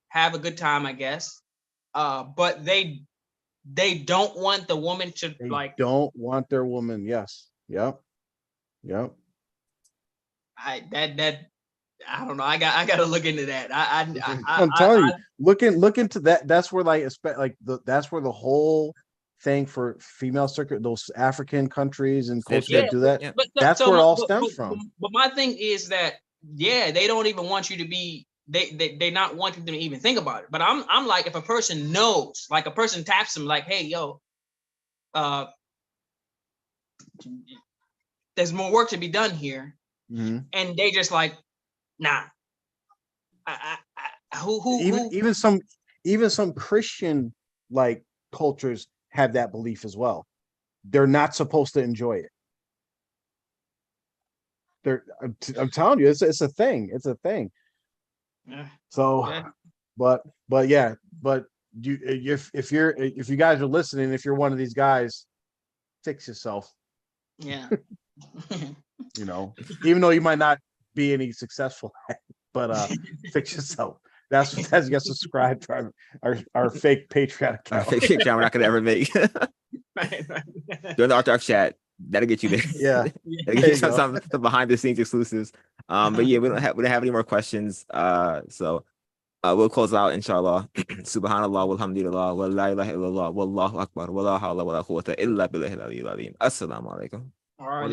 have a good time, I guess. But they don't want the woman to don't want their woman. Yes. Yep. I don't know. I got to look into that. I'm telling you, look into that. That's where that's where the whole thing for female circuit, those African countries and cultures that do that. That's where it all stems from. But my thing is that they don't even want you to be. They not wanting them to even think about it. But I'm like, if a person knows, like a person taps them, like, hey, yo, there's more work to be done here, and they just like, nah. Even some Christian like cultures have that belief as well. They're not supposed to enjoy it. I'm telling you, it's a thing. It's a thing. Yeah. So, yeah. but you, if you guys are listening, if you're one of these guys, fix yourself. Yeah. Even though you might not be any successful, but fix yourself. That's you guys subscribe to our fake Patreon account. Fake Patreon we're not gonna ever make. During the R2F chat, that'll get you there. Yeah. That'll get you some behind the scenes exclusives. But yeah, we don't have any more questions. So we'll close out, inshallah. Subhanallah walhamdulillah wa la ilaha illallah wallahu akbar wa la hawla wa la quwwata illa billahi al-aliyyil azim. Assalamu alaikum. All right.